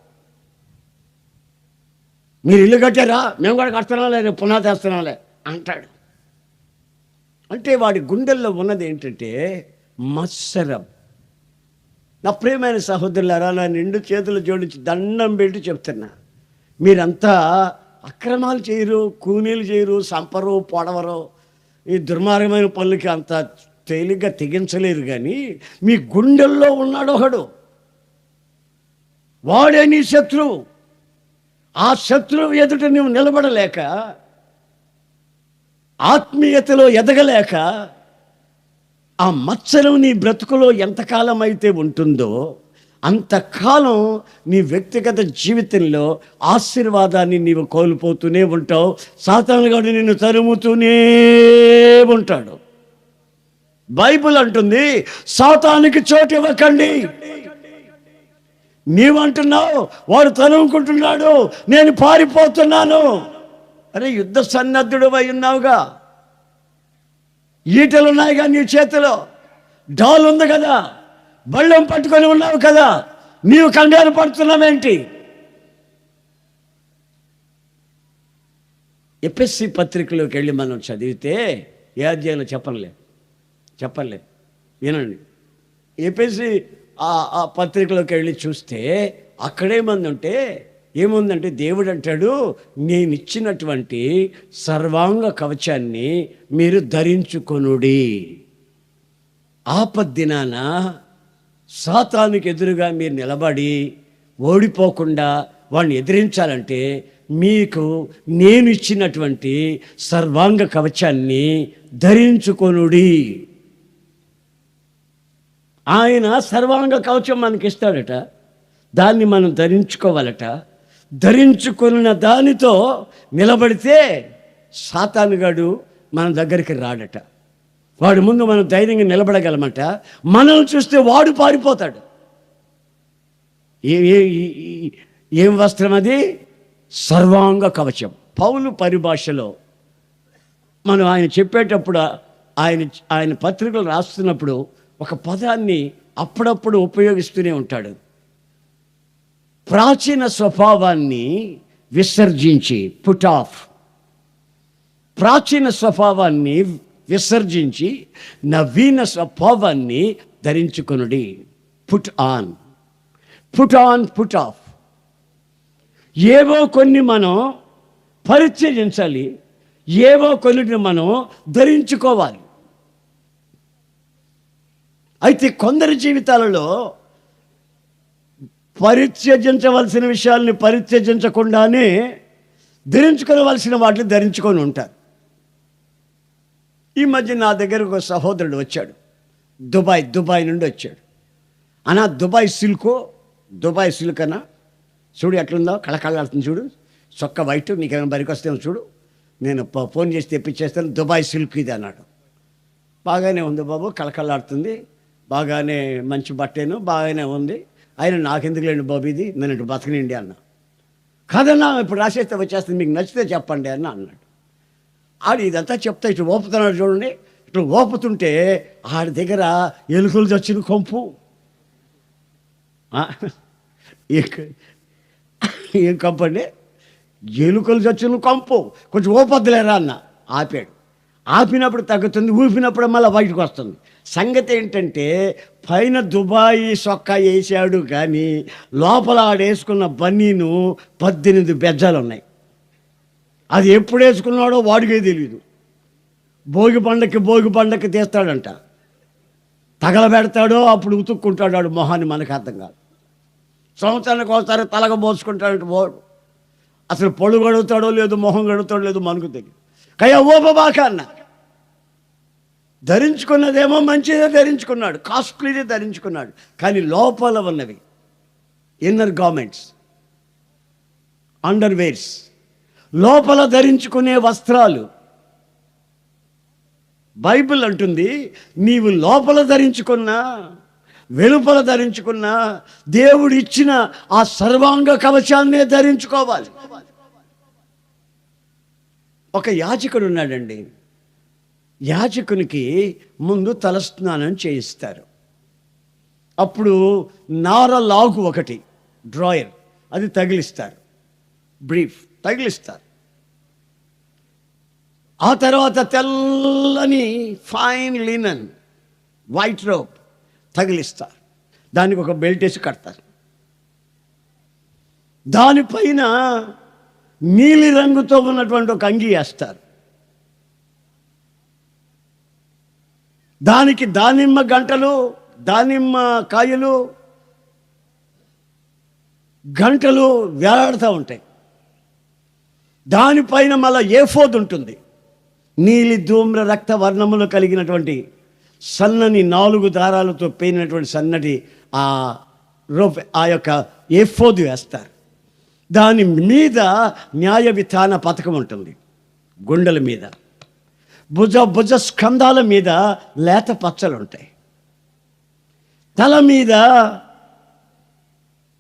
మీరు ఇల్లు కట్టారా? మేము కూడా కడుతున్నాంలే, రేపు పునాది వేస్తున్నాంలే అంటాడు. అంటే వాడి గుండెల్లో ఉన్నది ఏంటంటే మత్సరం. నా ప్రియమైన సహోదరులారా, నా నిండు చేతులు జోడించి దండం పెట్టి చెప్తున్నా, మీరంతా అక్రమాలు చేయరు, కూనీలు చేయరు, సంపరు, పొడవరు, ఈ దుర్మార్గమైన పనులకి అంత తేలిగ్గా తెగించలేరు. కానీ మీ గుండెల్లో ఉన్నాడు ఒకడు, వాడే నీ శత్రువు. ఆ శత్రువు ఎదుట నువ్వు నిలబడలేక, ఆత్మీయతలో ఎదగలేక, ఆ మత్సరం నీ బ్రతుకులో ఎంతకాలం అయితే ఉంటుందో అంతకాలం నీ వ్యక్తిగత జీవితంలో ఆశీర్వాదాన్ని నీవు కోల్పోతూనే ఉంటావు. సాతానుగాడు నిన్ను తరుముతూనే ఉంటాడు. బైబిల్ అంటుంది, సాతానుకి చోటు ఇవ్వకండి. నీవంటున్నావు, వాడు తరుముకుంటున్నాడు, నేను పారిపోతున్నాను. అరే, యుద్ధ సన్నద్ధుడు అయి ఉన్నావుగా, ఈటలు ఉన్నాయిగా నీ చేతిలో, డాల్ ఉంది కదా, బళ్ళెం పట్టుకొని ఉన్నావు కదా, నీవు కంగారు పడుతున్నావేంటి? ఎపిఎస్సి పత్రికలోకి వెళ్ళి మనం చదివితే ఏ అధ్యాయంలో చెప్పలే వినండి. ఎపిఎస్సి ఆ పత్రికలోకి వెళ్ళి చూస్తే ఏముందంటే దేవుడు అంటాడు, నేను ఇచ్చినటువంటి సర్వాంగ కవచాన్ని మీరు ధరించుకొనుడి. ఆపద్దినాన సాతానుకి ఎదురుగా మీరు నిలబడి ఓడిపోకుండా వాడిని ఎదిరించాలంటే మీకు నేను ఇచ్చినటువంటి సర్వాంగ కవచాన్ని ధరించుకొనుడి. ఆయన సర్వాంగ కవచం మనకిస్తాడట, దాన్ని మనం ధరించుకోవాలట. ధరించుకున్న దానితో నిలబడితే సాతానుగాడు మన దగ్గరికి రాడట. వాడి ముందు మనం ధైర్యంగా నిలబడగలమట. మనం చూస్తే వాడు పారిపోతాడు. ఏం వస్త్రం అది? సర్వాంగ కవచం. పౌలు పరిభాషలో మనం ఆయన చెప్పేటప్పుడు, ఆయన పత్రికలు రాస్తున్నప్పుడు ఒక పదాన్ని అప్పుడప్పుడు ఉపయోగిస్తూనే ఉంటాడు. ప్రాచీన స్వభావాన్ని విసర్జించి, పుట్ ఆఫ్, ప్రాచీన స్వభావాన్ని విసర్జించి నవీన స్వభావాన్ని ధరించుకొనుడి. Put on, put off. ఏవో కొన్ని మనం పరిత్యజించాలి, ఏవో కొన్నిటిని మనం ధరించుకోవాలి. అయితే కొందరి జీవితాలలో పరిత్యజించవలసిన విషయాల్ని పరిత్యజించకుండానే ధరించుకోవలసిన వాటిని ధరించుకొని ఉంటారు. ఈ మధ్య నా దగ్గరకు ఒక సహోదరుడు వచ్చాడు, దుబాయ్ నుండి వచ్చాడు. అన్నా, దుబాయ్ సిల్క్ అన్నా, చూడు ఎట్లుందో, కళకళలాడుతుంది చూడు, చొక్క వైట్, నీకేమైనా బరికి వస్తేమో చూడు, నేను ఫోన్ చేసి తెప్పించేస్తాను, దుబాయ్ సిల్క్ ఇది అన్నాడు. బాగానే ఉంది బాబు, కళకళలాడుతుంది, బాగానే మంచి బట్టేను, బాగానే ఉంది. అయినా నాకెందుకు లేండి బాబు ఇది, నేను ఇటు బతకనిండి అన్న. కాదన్నా, ఇప్పుడు రాసేస్తే వచ్చేస్తుంది, మీకు నచ్చితే చెప్పండి అన్న అన్నాడు. ఆడు ఇదంతా చెప్తా ఇటు ఓపుతున్నాడు చూడండి. ఇటు ఓపుతుంటే ఆడి దగ్గర ఎలుకలు చచ్చిన కొంపు. ఏం కంపు అండి? ఎలుకలు చచ్చిన కొంపు. కొంచెం ఓపొద్దులేరా అన్న. ఆపాడు. ఆపినప్పుడు తగ్గుతుంది, ఊపినప్పుడు మళ్ళీ బయటకు వస్తుంది. సంగతి ఏంటంటే పైన దుబాయి సొక్కా వేసాడు కానీ లోపల ఆడేసుకున్న బన్నీను 18 బెజ్జాలు ఉన్నాయి. అది ఎప్పుడు వేసుకున్నాడో వాడికే తెలియదు. భోగి పండక్కి తీస్తాడంట, తగలబెడతాడో అప్పుడు ఉతుక్కుంటాడు వాడు మొహాన్ని, మనకు అర్థం కాదు. సంవత్సరానికి ఒకసారి తలగ మోసుకుంటాడంట వాడు. అసలు పొడు గడుగుతాడో లేదు, మొహం గడుగుతాడో లేదు మనకు తెలియదు. కయ్యా ఓపబాక అన్న, ధరించుకున్నదేమో మంచిదే ధరించుకున్నాడు, కాస్ట్లీదే ధరించుకున్నాడు, కానీ లోపల ఉన్నవి ఇన్నర్ గార్మెంట్స్, అండర్వేర్స్, లోపల ధరించుకునే వస్త్రాలు. బైబిల్ అంటుంది నీవు లోపల ధరించుకున్నా వెలుపల ధరించుకున్నా దేవుడు ఇచ్చిన ఆ సర్వాంగ కవచాన్నే ధరించుకోవాలి. ఒక యాజకుడు ఉన్నాడండి. యాజకునికి ముందు తలస్నానం చేయిస్తారు. అప్పుడు నార లాగు ఒకటి డ్రాయర్ అది తగిలిస్తారు, బ్రీఫ్ తగిలిస్తారు. ఆ తర్వాత తెల్లని ఫైన్ లినన్ వైట్ రోప్ తగిలిస్తారు. దానికి ఒక బెల్ట్ వేసి కడతారు. దానిపైన నీలి రంగుతో ఉన్నటువంటి ఒక అంగీ వేస్తారు. దానికి దానిమ్మ గంటలు, దానిమ్మ కాయలు, గంటలు వేలాడుతూ ఉంటాయి. దానిపైన మళ్ళీ ఏఫోద్ ఉంటుంది, నీలి ధూమ్ర రక్త వర్ణములు కలిగినటువంటి సన్నని 4 దారాలతో పేనినటువంటి సన్నటి ఆ యొక్క ఏఫోదు వేస్తారు. దాని మీద న్యాయ విధాన పథకం ఉంటుంది. గుండెల మీద భుజ స్కంధాల మీద లేత పచ్చలు ఉంటాయి. తల మీద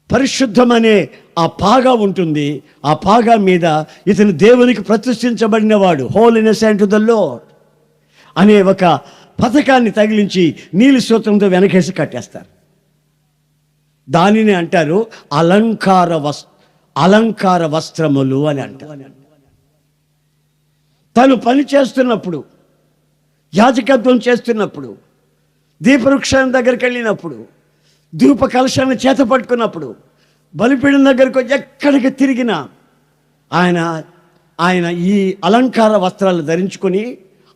పరిశుద్ధమనే ఆ పాగా ఉంటుంది. ఆ పాగా మీద ఇతను దేవునికి ప్రతిష్ఠించబడినవాడు, holiness and to the Lord అనే ఒక పథకాన్ని తగిలించి నీలి సూత్రంతో వెనకేసి కట్టేస్తారు. దానిని అంటారు అలంకార వస్త్రములు అని అంటారు. తను పని చేస్తున్నప్పుడు, యాజకత్వం చేస్తున్నప్పుడు, దీపవృక్షం దగ్గరికి వెళ్ళినప్పుడు, ధూప కలశాన్ని చేత పట్టుకున్నప్పుడు, బలిపీఠం దగ్గరకు ఎక్కడికి తిరిగినా ఆయన ఈ అలంకార వస్త్రాలు ధరించుకొని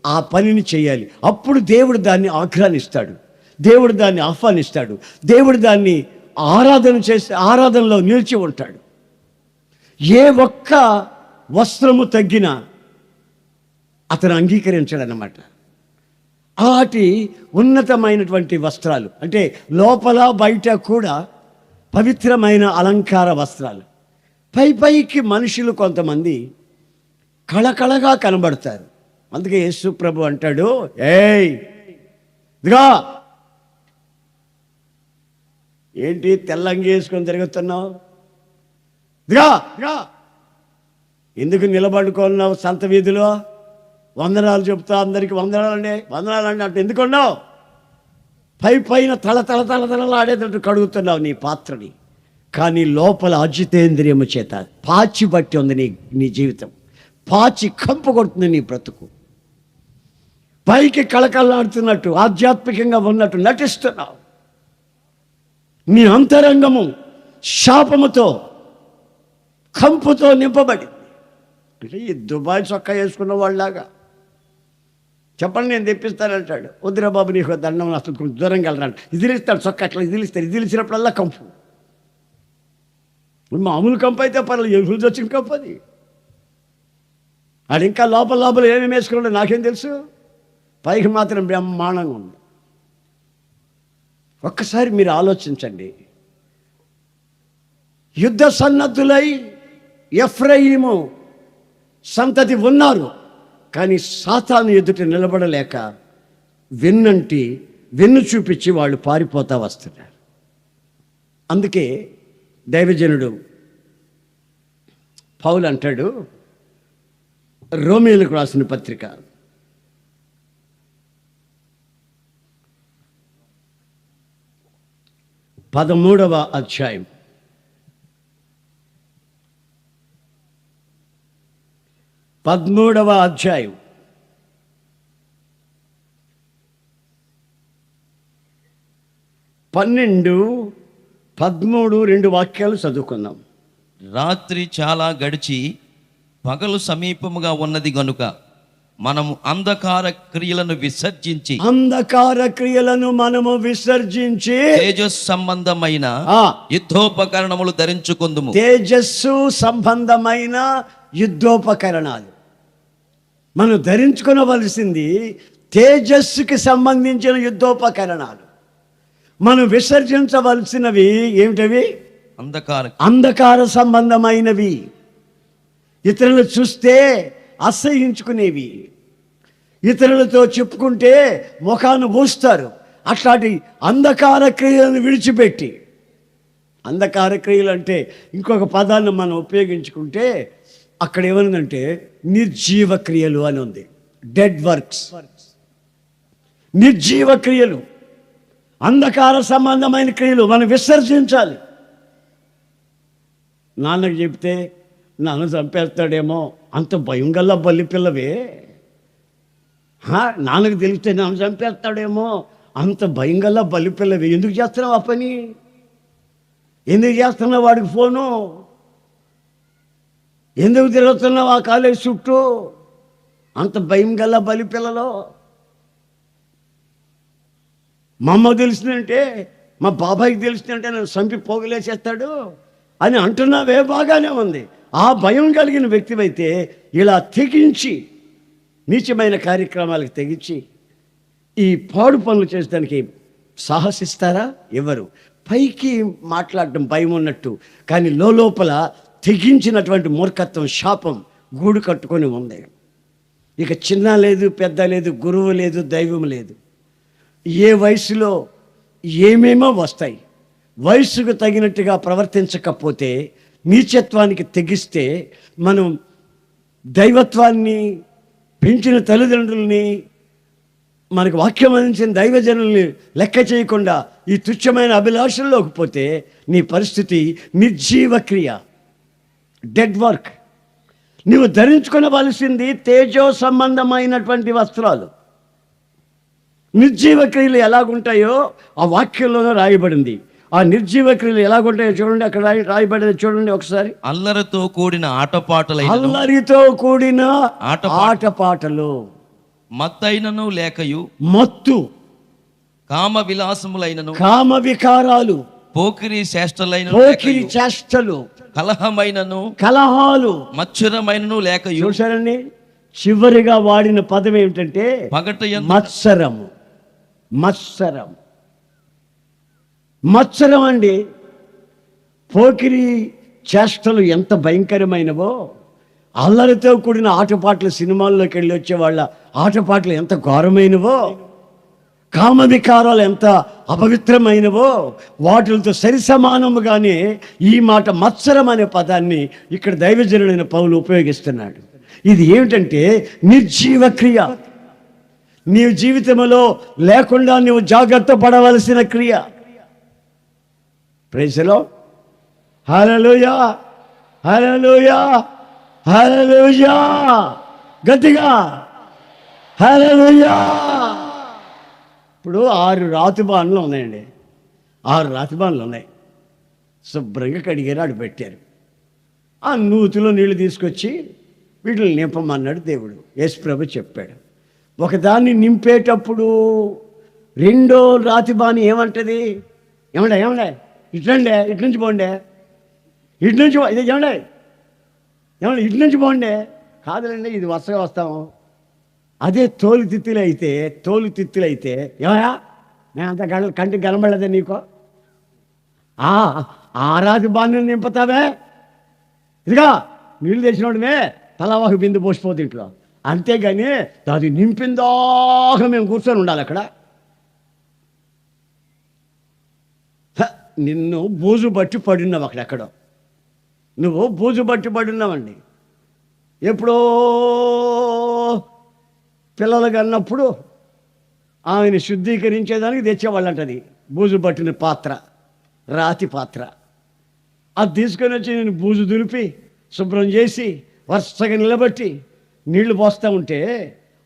ఆ పనిని చేయాలి. అప్పుడు దేవుడు దాన్ని ఆగ్రహిస్తాడు, దేవుడు దాన్ని ఆహ్వానిస్తాడు, దేవుడు దాన్ని ఆరాధనలో నిలిచి ఉంటాడు. ఏ ఒక్క వస్త్రము తగ్గినా అతను అంగీకరించాడనమాట. అలాంటి ఉన్నతమైనటువంటి వస్త్రాలు అంటే లోపల బయట కూడా పవిత్రమైన అలంకార వస్త్రాలు. పైకి మనుషులు కొంతమంది కళకళగా కనబడతారు. అందుకే యేసు ప్రభు అంటాడు, ఏయ్ ఇదిగా ఏంటి తెల్లంగి వేసుకొని తిరుగుతున్నావు, ఇదిగా ఎందుకు నిలబడుకున్నావు సంత వీధిలో, వందనాలు చెప్తా అందరికి వందనాలండి అంటే ఎందుకున్నావు, పైన తలతలలాడేటట్టు కడుగుతున్నావు నీ పాత్రని, కానీ లోపల అజితేంద్రియము చేత పాచి బట్టి ఉంది నీ జీవితం, పాచి కంపు కొడుతుంది నీ బ్రతుకు. పైకి కళకళలాడుతున్నట్టు ఆధ్యాత్మికంగా ఉన్నట్టు నటిస్తున్నావు, నీ అంతరంగము శాపముతో కంపుతో నింపబడింది. అంటే ఈ దుబాయ్ చొక్కా వేసుకున్న వాళ్ళలాగా చెప్పండి, నేను తెప్పిస్తానంటాడు. వద్దురా బాబు నీకు దండం, అసలు కొంచెం దూరంగా వెళ్ళరాడు, ఇదిలిస్తాడు చొక్కా, అట్లా ఇదిలిసినప్పుడల్లా కంపు. మామూలు కంపు అయితే పర్లేదు, ఎగురు వచ్చిన కంపు అది. అది ఇంకా లోపల ఏమేమి వేసుకున్నాడో నాకేం తెలుసు, పైకి మాత్రం బ్రహ్మాండంగా ఉంది. ఒక్కసారి మీరు ఆలోచించండి. యుద్ధ సన్నద్ధులై ఎఫ్రాయిము సంతతి ఉన్నారు, కానీ సాతాను ఎదుట నిలబడలేక వెన్ను చూపించి వాళ్ళు పారిపోతా వస్తున్నారు. అందుకే దైవజనుడు పౌలు అంటాడు, రోమీయులకు రాసిన పత్రిక 13వ అధ్యాయం 13వ అధ్యాయం 12, 13 2 వాక్యాలు చదువుకుందాం. రాత్రి చాలా గడిచి పగలు సమీపముగా ఉన్నది గనుక మనము అంధకార క్రియలను విసర్జించి తేజస్ సంబంధమైన యుద్ధోపకరణములు ధరించుకుందుము. తేజస్సు సంబంధమైన యుద్ధోపకరణాలు మనం ధరించుకోవలసింది. తేజస్సుకి సంబంధించిన యుద్ధోపకరణాలు. మనం విసర్జించవలసినవి ఏమిటవి? అంధకార సంబంధమైనవి, ఇతరులు చూస్తే అసహ్యించుకునేవి, ఇతరులతో చెప్పుకుంటే ముఖాన్ని పూస్తారు. అట్లాంటి అంధకార క్రియలను విడిచిపెట్టి, అంధకార క్రియలు అంటే ఇంకొక పదాన్ని మనం ఉపయోగించుకుంటే అక్కడ ఏమనుందంటే నిర్జీవ క్రియలు అని ఉంది. డెడ్ వర్క్స్, నిర్జీవ క్రియలు, అంధకార సంబంధమైన క్రియలు మనం విసర్జించాలి. నాన్నకు చెప్తే నాన్న చంపేస్తాడేమో, అంత భయం గల్ల బల్లి పిల్లవే. నాన్నకు తెలిస్తే నాన్న చంపేస్తాడేమో, అంత భయం గల్ల బల్లి పిల్లవే. ఎందుకు చేస్తున్నావు ఆ పని? ఎందుకు చేస్తున్నావు వాడికి ఫోను? ఎందుకు తిరుగుతున్నావు ఆ కాలేజ్ చుట్టూ? అంత భయం గల్ల బలి పిల్లలో. మా అమ్మకు తెలిసిందంటే, మా బాబాయికి తెలిసిందంటే నన్ను చంపి పోగులేసేస్తాడు అని అంటున్నావే, బాగానే ఉంది. ఆ భయం కలిగిన వ్యక్తివైతే ఇలా తెగించి నీచమైన కార్యక్రమాలకు తెగించి ఈ పాడు పనులు చేసడానికి సాహసిస్తారా? ఎవరు? పైకి మాట్లాడటం భయం ఉన్నట్టు, కానీ లోపల తెగించినటువంటి మూర్ఖత్వం, శాపం గూడు కట్టుకొని ఉంది. ఇక చిన్న లేదు, పెద్ద లేదు, గురువు లేదు, దైవం లేదు. ఏ వయసులో ఏమేమో వస్తాయి. వయసుకు తగినట్టుగా ప్రవర్తించకపోతే, నీచత్వానికి తెగిస్తే, మనం దైవత్వాన్ని పెంచిన తల్లిదండ్రుల్ని, మనకు వాక్యం అందించిన దైవజనుల్ని లెక్క చేయకుండా ఈ తుచ్చమైన అభిలాషల్లోకి పోతే నీ పరిస్థితి నిర్జీవ క్రియ, డెడ్ వర్క్. నువ్వు ధరించుకొనవలసింది తేజో సంబంధమైనటువంటి వస్త్రాలు. నిర్జీవ క్రియలు ఎలాగుంటాయో ఆ వాక్యంలోనే రాయబడింది. ఆ నిర్జీవ క్రియలు ఎలాగుంటాయో చూడండి, అక్కడ రాయబడింది చూడండి ఒకసారి. అల్లరితో కూడిన ఆటపాటలు, అల్లరితో కూడిన ఆటపాటలు, మత్తైనను లేకయు, మత్తు, కామ విలాసములైనను, కామ వికారాలు, పోకిరి చేష్టలు, కలహాలు, మత్సరమైనను లేకయు. చూసారండి, చివరిగా వాడిన పదం ఏమిటంటే మత్సరము. మత్సరం అండి. పోకిరి చేష్టలు ఎంత భయంకరమైనవో, అల్లరితో కూడిన ఆటపాటలు, సినిమాల్లోకి వెళ్ళి వచ్చే వాళ్ళ ఆటపాటలు ఎంత ఘోరమైనవో, కామ వికారాలు ఎంత అపవిత్రమైనవో, వాటితో సరిసమానముగానే ఈ మాట మత్సరం అనే పదాన్ని ఇక్కడ దైవజనుడైన పౌలు ఉపయోగిస్తున్నాడు. ఇది ఏమిటంటే నిర్జీవ క్రియ. నీ జీవితంలో లేకుండా నువ్వు జాగ్రత్త పడవలసిన క్రియ. Praise the Lord. హల్లెలూయా, హల్లెలూయా, హల్లెలూయా. గట్టిగా హల్లెలూయా. ఇప్పుడు 6 రాతిబాన్లు ఉన్నాయండి. 6 రాతిబాన్లు ఉన్నాయి. శుభ్రంగా కడిగారు, పెట్టారు. ఆ నూతిలో నీళ్లు తీసుకొచ్చి వీటిని నింపమన్నాడు దేవుడు. యేసుప్రభు చెప్పాడు. ఒకదాన్ని నింపేటప్పుడు రెండో రాతిబాని ఏమంటది? ఏమండే ఇట్లండే, ఇటు నుంచి పోండే, ఇటు నుంచి ఇది ఏమండే ఇటు నుంచి పోండే. కాదులండి, ఇది వరుసగా వస్తాము. అదే తోలు తిత్తులు అయితే ఏమయ్యా, నేను అంత కంటికి కనబడలేదే నీకు? ఆ రాతిబాని నింపుతావే, ఇదిగా నీళ్ళు తెచ్చినోడమే తలవాకు బిందు పోసిపోతే ఇంట్లో. అంతేగాని అది నింపిందాక మేము కూర్చొని ఉండాలి అక్కడ. నిన్ను బూజు బట్టి పడినావు అక్కడెక్కడో. నువ్వు బూజు బట్టి పడినావండి. ఎప్పుడో పిల్లలు కన్నప్పుడు ఆమెను శుద్ధీకరించేదానికి తెచ్చేవాళ్ళంటది బూజు పట్టిన పాత్ర, రాతి పాత్ర. అది తీసుకొని వచ్చి నేను బూజు దులిపి శుభ్రం చేసి వరుసగా నిలబెట్టి నీళ్లు పోస్తూ ఉంటే,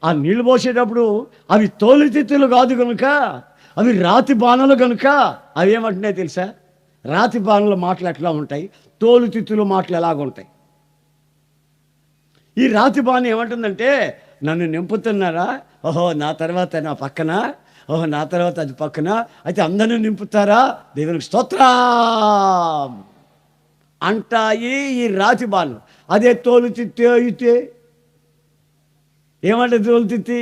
ఆ నీళ్లు పోసేటప్పుడు అవి తోలుతిత్తులు కాదు కనుక అవి రాతి బాణలు కనుక అవి ఏమంటున్నాయి తెలుసా? రాతి బాణల మాటలు ఎట్లా ఉంటాయి, తోలు తిత్తుల మాటలు ఎలాగుంటాయి. ఈ రాతి బాణం ఏమంటుందంటే, నన్ను నింపుతున్నారా, ఓహో నా తర్వాత నా పక్కన, ఓహో నా తర్వాత అది పక్కన, అయితే అందరినీ నింపుతారా, దేవునికి స్తోత్రం అంటాయి ఈ రాతి బాణం. అదే తోలు తిత్తి అయితే ఏమంటే, తోలు తిత్తి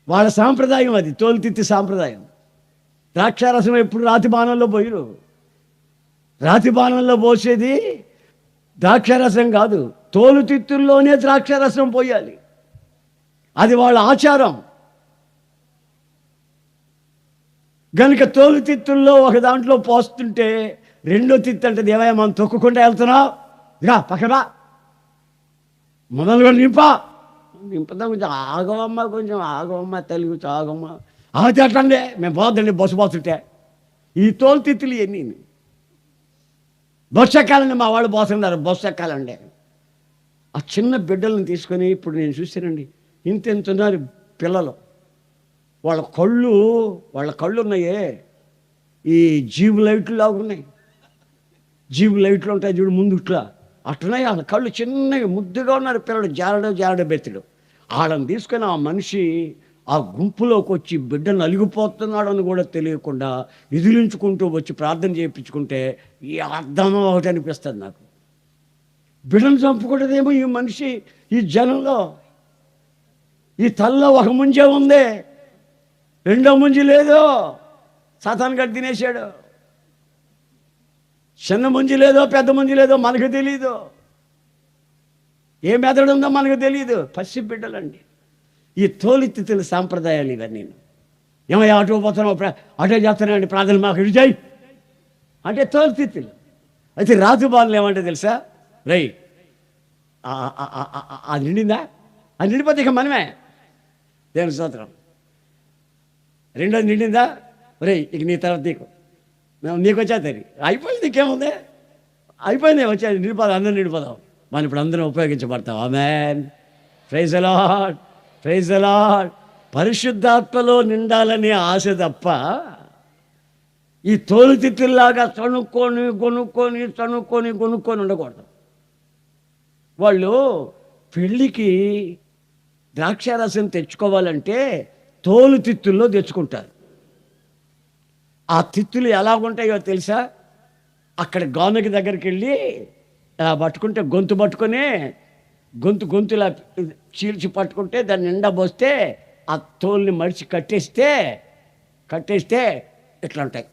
వాళ్ళ సాంప్రదాయం, అది తోలు తిత్తి సాంప్రదాయం. ద్రాక్షారసం ఎప్పుడు రాతి బాణంలో పోయిరు. రాతి బాణంలో పోసేది ద్రాక్షారసం కాదు, తోలు తిత్తుల్లోనే ద్రాక్షారసం పోయాలి. అది వాళ్ళ ఆచారం. గనుక తోలు తిత్తుల్లో ఒక దాంట్లో పోస్తుంటే రెండో తిత్తి అంటే, దేవయ్య మనం తొక్కుకుంటూ వెళ్తున్నావు, ఇక పక్కన మొదలు కూడా నింపుతాం, కొంచెం ఆగవమ్మ తల్లి, కొంచెం ఆగమ్మ, అది అట్టండి మేము పోద్దండి బస్సు పోతుంటే. ఈ తోలు తిత్తులు ఎన్ని బస్సు ఎక్కాలండి, మా వాళ్ళు పోతున్నారు బస్సు ఎక్కాలండి. ఆ చిన్న బిడ్డలను తీసుకొని ఇప్పుడు నేను చూశానండి, ఇంత ఉన్నారు పిల్లలు, వాళ్ళ కళ్ళు ఉన్నాయే ఈ జీబు లైట్లు లాగా ఉన్నాయి. జీబు లైట్లు ఉంటాయి చూడు ముందు, ఇట్లా అట్లున్నాయి వాళ్ళ కళ్ళు, చిన్నవి ముద్దుగా ఉన్నారు పిల్లలు, జారడ బెత్తుడు. వాళ్ళని తీసుకొని ఆ మనిషి ఆ గుంపులోకి వచ్చి బిడ్డ నలిగిపోతున్నాడని కూడా తెలియకుండా ఎదిరించుకుంటూ వచ్చి ప్రార్థన చేయించుకుంటే ఈ అర్థం ఒకటి అనిపిస్తుంది నాకు. బిడ్డను చంపుకుంటేదేమో ఈ మనిషి, ఈ జనంలో ఈ తల్లో ఒక ముంజే ఉంది, రెండో ముంజి లేదు, సాతాను గడ్డి తినేశాడు. చిన్న ముంజి లేదో పెద్ద ముంజి లేదో మనకు తెలీదు, ఏ మెదడు ఉందో మనకు తెలియదు. పసి బిడ్డలండి. ఈ తోలిత్తుల సాంప్రదాయాలు ఇవన్నీ. ఏమయ్యా అటు పోతున్నావు, అటే చేస్తున్నాయండి ప్రార్థన, మాకు విజయ్ అంటే తోలిత్తులు. అయితే రాజు బాలు ఏమంటే తెలుసా, రై అది నిండిందా, అది నిండిపోతే ఇక మనమే, దేవుని స్తోత్రం. రెండోది నిండిందా, రై ఇక నీ తర్వాత నీకు వచ్చేది అయిపోయింది, ఇంకేముంది అయిపోయింది, వచ్చేది నిండిపోదాం, అందరూ నిండిపోదాం, మనం ఇప్పుడు అందరం ఉపయోగించబడతాం. ఆమేన్, praise the Lord, praise the Lord. పరిశుద్ధాత్మలో నిండాలనే ఆశ తప్ప ఈ తోలు తిత్తుల్లాగా కొనుక్కొని ఉండకూడదు. వాళ్ళు పెళ్ళికి ద్రాక్షారసం తెచ్చుకోవాలంటే తోలు తిత్తుల్లో తెచ్చుకుంటారు. ఆ తిత్తులు ఎలాగుంటాయో తెలుసా, అక్కడ గానుగ దగ్గరికి వెళ్ళి ఇలా పట్టుకుంటే, గొంతులా చీల్చి పట్టుకుంటే దాన్ని నిండా పోస్తే ఆ తోలుని మడిచి కట్టేస్తే ఇట్లా ఉంటాయి.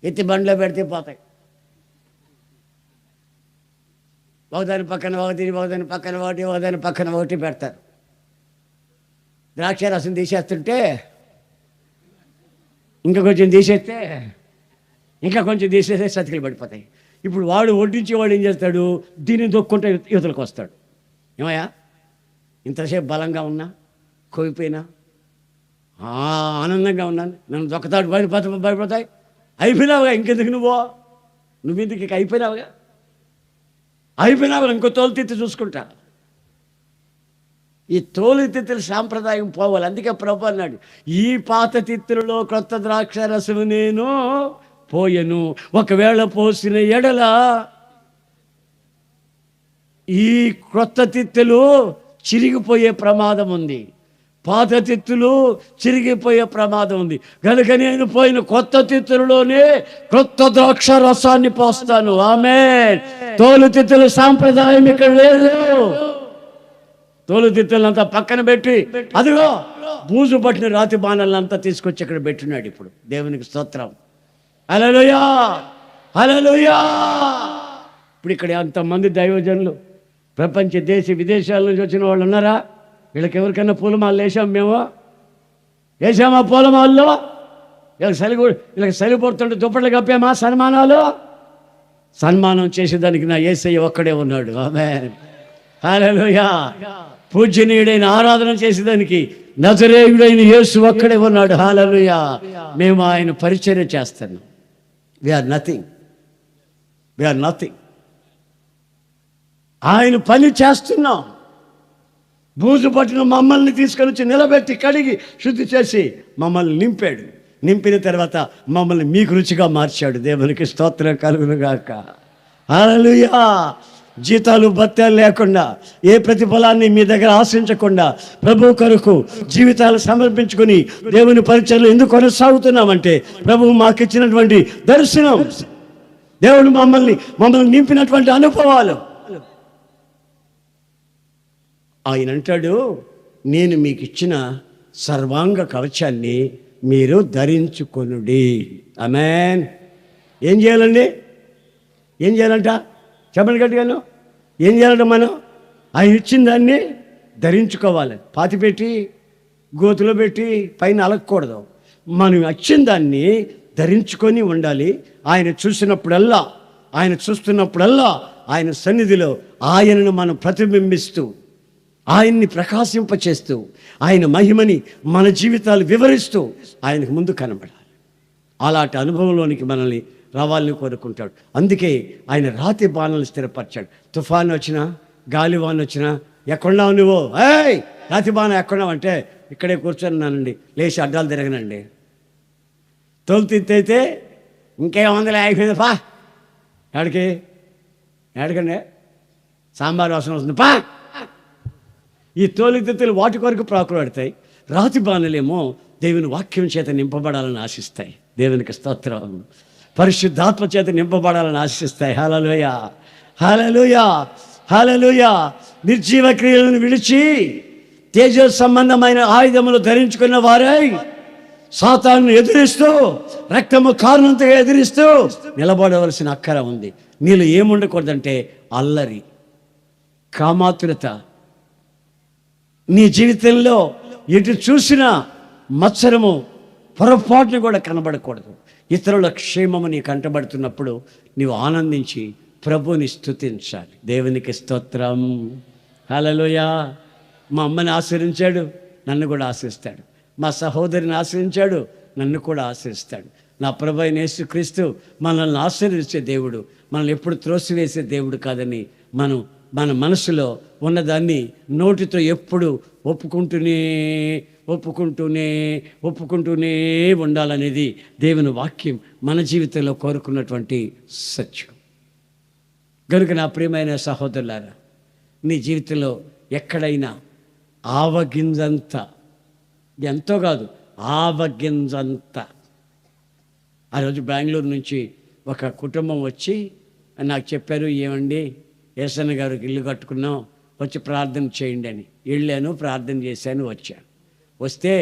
ఎత్తి బండిలో పెడితే పోతాయి. ఒకదాని పక్కన ఒకదాని పక్కన ఒకటి పెడతారు. ద్రాక్షారసం తీసేస్తుంటే ఇంకా కొంచెం తీసేస్తే సతికిలు పడిపోతాయి. ఇప్పుడు వాడు వడ్డించేవాడు ఏం చేస్తాడు, దీన్ని దొక్కుంటే యువతలకు వస్తాడు. ఏమయ్యా ఇంతసేపు బలంగా ఉన్నా, కోల్పోయినా, ఆనందంగా ఉన్నాను, నన్ను దొక్కతాడు, భయపడతాయి, అయిపోయినావుగా, ఇంకెందుకు నువ్వు ఇందుకు ఇక అయిపోయినావుగా ఇంకో తోలుతిత్తి చూసుకుంటా. ఈ తోలుతిత్తుల సాంప్రదాయం పోవాలి. అందుకే ప్రభు అన్నాడు, ఈ పాత తిత్తులలో క్రొత్త ద్రాక్షారసము నేను పోయెను, ఒకవేళ పోసిన ఎడల ఈ క్రొత్త తిత్తులు చిరిగిపోయే ప్రమాదం ఉంది, పాత తిత్తులు చిరిగిపోయే ప్రమాదం ఉంది. కనుక నేను పోయిన కొత్త తిత్తులలోనే క్రొత్త ద్రాక్ష రసాన్ని పోస్తాను. ఆమేన్. తోలు తిత్తుల సాంప్రదాయం ఇక్కడ లేదు. తోలు తిత్తులంతా పక్కన పెట్టి, అదిగో బూజు పట్టిన రాతి బాణాలంతా తీసుకొచ్చి ఇక్కడ పెట్టినాడు. ఇప్పుడు దేవునికి స్తోత్రం. హల్లెలూయా, హల్లెలూయా. ఇప్పుడు ఇక్కడ అంతమంది దైవజనులు ప్రపంచ దేశ విదేశాల నుంచి వచ్చిన వాళ్ళు ఉన్నారా? వీళ్ళకి ఎవరికైనా పూలమాలు వేసామా పూలమాల్లో? వీళ్ళకి చలి పడుతుంటే దుప్పట్లు కప్పామా? సన్మానం చేసేదానికి నా యేసయ్య ఒక్కడే ఉన్నాడు. ఆమేన్, హల్లెలూయా. పూజ్యనీయుడైన ఆరాధన చేసేదానికి నజరేయుడైన యేసు ఒక్కడే ఉన్నాడు. హల్లెలూయా. మేము ఆయన పరిచర్య చేస్తున్నాం. We are nothing. ఆయన పని చేస్తున్నాం. బూజు పట్టిన మమ్మల్ని తీసుకొని వచ్చి నిలబెట్టి కడిగి శుద్ధి చేసి మమ్మల్ని నింపాడు. నింపిన తర్వాత మమ్మల్ని మీకు రుచిగా మార్చాడు. దేవునికి స్తోత్రం కలుగునుగాక. హల్లెలూయా. జీతాలు భత్యాలు లేకుండా, ఏ ప్రతిఫలాన్ని మీ దగ్గర ఆశించకుండా ప్రభు కొరకు జీవితాలు సమర్పించుకొని దేవుని పరిచయలో ఎందుకు కొనసాగుతున్నామంటే ప్రభువు మాకు ఇచ్చినటువంటి దర్శనం, దేవుడు మమ్మల్ని నింపినటువంటి అనుభవాలు. ఆయన అంటాడు, నేను మీకు ఇచ్చిన సర్వాంగ కవచాన్ని మీరు ధరించుకొనుడి. ఆమేన్. ఏం చేయాలండి? ఏం చేయాలంట? చెప్పండి గట్టిగాను. ఏం చేయాలంట? మనం ఆయన ఇచ్చిన దాన్ని ధరించుకోవాలి. పాతిపెట్టి గోతులో పెట్టి పైన అలగకూడదు. మనం ఇచ్చిన దాన్ని ధరించుకొని ఉండాలి. ఆయన చూసినప్పుడల్లా, ఆయన చూస్తున్నప్పుడల్లా ఆయన సన్నిధిలో ఆయనను మనం ప్రతిబింబిస్తూ, ఆయన్ని ప్రకాశింపచేస్తూ, ఆయన మహిమని మన జీవితాలు వివరిస్తూ ఆయనకు ముందు కనబడాలి. అలాంటి అనుభవంలోనికి మనల్ని రావాలని కోరుకుంటాడు. అందుకే ఆయన రాతి బాణాలు స్థిరపరిచాడు. తుఫాను వచ్చినా, గాలివాన వచ్చినా, ఎక్కడున్నావు నువ్వు? ఏయ్ రాతి బాణం ఎక్కడున్నావు అంటే, ఇక్కడే కూర్చొన్నానండి, లేచి అడ్డాలు తిరగనండి. తోలుతిత్తైతే ఇంకేముందిలే అయిపోయింది, పా. ఎక్కడికండి? సాంబార్ వాసన వస్తుంది, పా. ఈ తోలుతిత్తులు వాటి కొరకు ప్రాకులాడతాయి. రాతి బాణలేమో దేవుని వాక్యం చేత నింపబడాలని ఆశిస్తాయి. దేవునికి స్తోత్రం. పరిశుద్ధాత్మ చేత నింపబడాలని ఆశిస్తాయి. హల్లెలూయా, హల్లెలూయా, హల్లెలూయా. నిర్జీవ క్రియలను విడిచి తేజో సంబంధమైన ఆయుధములు ధరించుకున్న వారై సాతాను ఎదిరిస్తూ, రక్తము కారణంతగా ఎదిరిస్తూ నిలబడవలసిన అక్కర ఉంది. నీళ్ళు ఏముండకూడదంటే అల్లరి, కామాతురత. నీ జీవితంలో ఎటు చూసినా మత్సరము, పొరపాటును కూడా కనబడకూడదు. ఇతరుల క్షేమము నీకు కంటబడుతున్నప్పుడు నీవు ఆనందించి ప్రభుని స్తుతించాలి. దేవునికి స్తోత్రం. హల్లెలూయా. మా అమ్మని ఆశీర్వించాడు, నన్ను కూడా ఆశీర్స్తాడు. మా సహోదరిని ఆశీర్వించాడు, నన్ను కూడా ఆశీర్స్తాడు. నా ప్రభు అయిన యేసుక్రీస్తు మనల్ని ఆశీర్వదించే దేవుడు, మనల్ని ఎప్పుడు త్రోసివేసే దేవుడు కాదని మన మనసులో ఉన్నదాన్ని నోటితో ఎప్పుడు ఒప్పుకుంటూనే ఉండాలనేది దేవుని వాక్యం మన జీవితంలో కోరుకున్నటువంటి సత్యం. కనుక నా ప్రియమైన సహోదరులారా, నీ జీవితంలో ఎక్కడైనా ఆవగింజంత, ఎంతో కాదు ఆవగింజంత. ఆ రోజు బెంగళూరు నుంచి ఒక కుటుంబం వచ్చి నాకు చెప్పారు, ఏమండి ఏసన్న గారికి ఇల్లు కట్టుకున్నాం, వచ్చి ప్రార్థన చేయండి అని. వెళ్ళాను, ప్రార్థన చేశాను, వచ్చాను. వస్తే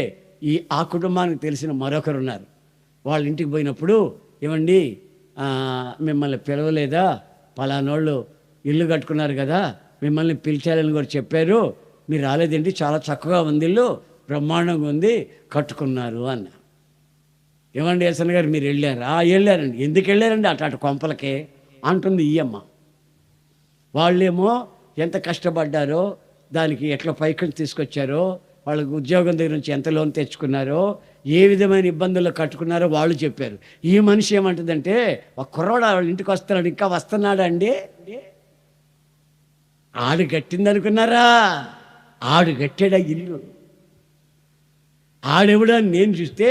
ఆ కుటుంబానికి తెలిసిన మరొకరు ఉన్నారు. వాళ్ళ ఇంటికి పోయినప్పుడు, ఏమండి మిమ్మల్ని పిలవలేదా, పలానోళ్ళు ఇల్లు కట్టుకున్నారు కదా, మిమ్మల్ని పిలిచారని కూడా చెప్పారు, మీరు రాలేదేంటి, చాలా చక్కగా ఉంది ఇల్లు, బ్రహ్మాండంగా ఉంది, కట్టుకున్నారు అన్న. ఏమండి ఏసన్న గారు మీరు వెళ్ళారా? వెళ్ళారండి. ఎందుకు వెళ్ళారండి? అటు కొంపలకే అంటుంది ఈ అమ్మ. వాళ్ళేమో ఎంత కష్టపడ్డారో, దానికి ఎట్లా పైకి తీసుకొచ్చారో, వాళ్ళకి ఉద్యోగం దగ్గర నుంచి ఎంత లోన్ తెచ్చుకున్నారో, ఏ విధమైన ఇబ్బందుల్లో కట్టుకున్నారో వాళ్ళు చెప్పారు. ఈ మనిషి ఏమంటుందంటే, ఒక కుర్రాడు వాళ్ళ ఇంటికి వస్తున్నాడు, ఇంకా వస్తున్నాడా అండి? ఆడు కట్టింది అనుకున్నారా? ఆడు కట్టాడా ఇల్లు? ఆడెవడా నేను చూస్తే,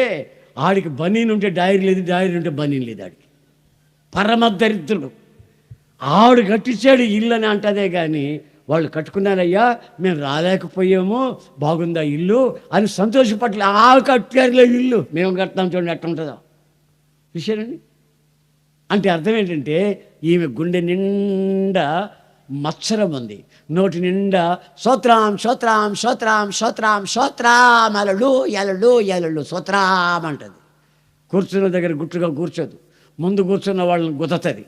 ఆడికి బనీన్ ఉంటే డైరీ లేదు, డైరీ ఉంటే బనీన్ లేదు. ఆడికి పరమ దరిద్రుడు. ఆడు కట్టించాడు ఇల్లు అని అంటదే కానీ వాళ్ళు కట్టుకున్నారయ్యా, మేము రాలేకపోయాము, బాగుందా ఇల్లు అని సంతోషపట్ల. కట్టారులే ఇల్లు, మేము కడతాం, చూడండి ఎట్లా ఉంటుందో విషయానండి. అంటే అర్థం ఏంటంటే, ఈమె గుండె నిండా మత్సరం ఉంది, నోటి నిండా స్తోత్రం స్తోత్రం స్తోత్రం స్తోత్రం స్తోత్రం, ఎలడు స్తోత్రం అంటది. కూర్చున్న దగ్గర గుట్టుగా కూర్చోదు, ముందు కూర్చున్న వాళ్ళని గుద్దతుంది.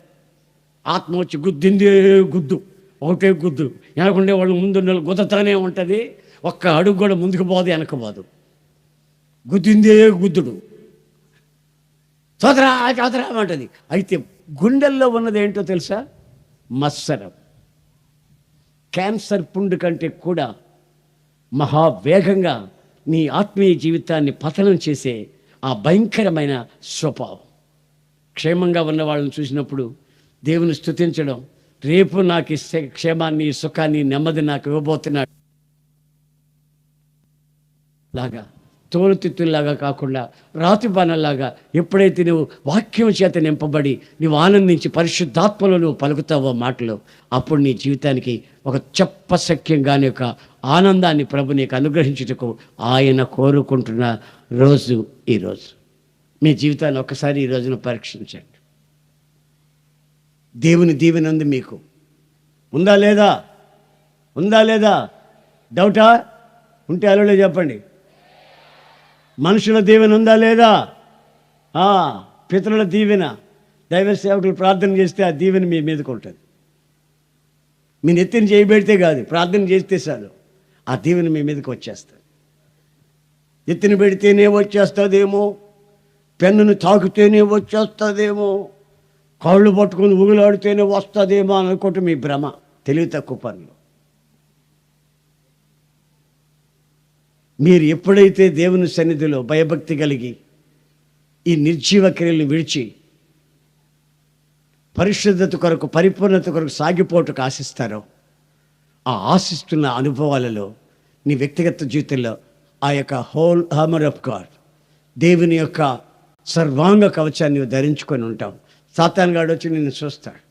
ఆత్మ వచ్చి గుద్దిందే గుద్దు, ఒకటే గుద్దు. వెనకుండే వాళ్ళు ముందు గుద్దతానే ఉంటుంది. ఒక్క అడుగు కూడా ముందుకు పోదు, వెనకపోదు. గుద్దిందే గుద్దుడు, చోదరా అంటది. అయితే గుండెల్లో ఉన్నది ఏంటో తెలుసా? మత్సరం. క్యాన్సర్ పుండు కంటే కూడా మహావేగంగా నీ ఆత్మీయ జీవితాన్ని పతనం చేసే ఆ భయంకరమైన స్వభావం. క్షేమంగా ఉన్న వాళ్ళని చూసినప్పుడు దేవుని స్తుతించడం, రేపు నాకు క్షేమాన్ని, సుఖాన్ని, నెమ్మది నాకు ఇవ్వబోతున్నాడు. లాగా, తోలుతిత్తుల్లాగా కాకుండా రాతి బాణల్లాగా ఎప్పుడైతే నువ్వు వాక్యం చేత నింపబడి నువ్వు ఆనందించి పరిశుద్ధాత్మలో నువ్వు పలుకుతావో మాటలు, అప్పుడు నీ జీవితానికి ఒక చెప్పశక్యంగానే ఒక ఆనందాన్ని ప్రభు నీకు అనుగ్రహించుటకు ఆయన కోరుకుంటున్న రోజు ఈరోజు. మీ జీవితాన్ని ఒక్కసారి ఈ రోజున పరీక్షించండి. దేవుని దీవెన ఉంది మీకు, ఉందా లేదా? ఉందా లేదా? డౌటా? ఉంటే అలా చెప్పండి. మనుషుల దీవెన ఉందా లేదా? పితరుల దీవెన, దైవ సేవకులు ప్రార్థన చేస్తే ఆ దీవెన మీ మీదకు ఉంటుంది. మీ నెత్తిని చేయబెడితే కాదు, ప్రార్థన చేస్తే చాలు ఆ దీవెన మీ మీదకి వచ్చేస్తుంది. ఎత్తిన పెడితేనే వచ్చేస్తుందేమో, పెన్నును తాకితేనే వచ్చేస్తుందేమో, కాళ్ళు పట్టుకుని ఊగులాడితేనే వస్తుందేమో అనుకుంటే మీ భ్రమ, తెలివి తక్కువ పనులు. మీరు ఎప్పుడైతే దేవుని సన్నిధిలో భయభక్తి కలిగి ఈ నిర్జీవ క్రియలను విడిచి పరిశుద్ధత కొరకు, పరిపూర్ణత కొరకు సాగిపోటుకు ఆశిస్తారో, ఆ ఆశిస్తున్న అనుభవాలలో నీ వ్యక్తిగత జీవితంలో ఆ యొక్క హోల్ హామర్ ఆఫ్ గాడ్, దేవుని యొక్క సర్వాంగ కవచాన్ని నువ్వు ధరించుకొని ఉంటావు. సాతానుగాడు వచ్చి నిన్ను చూస్తాడు.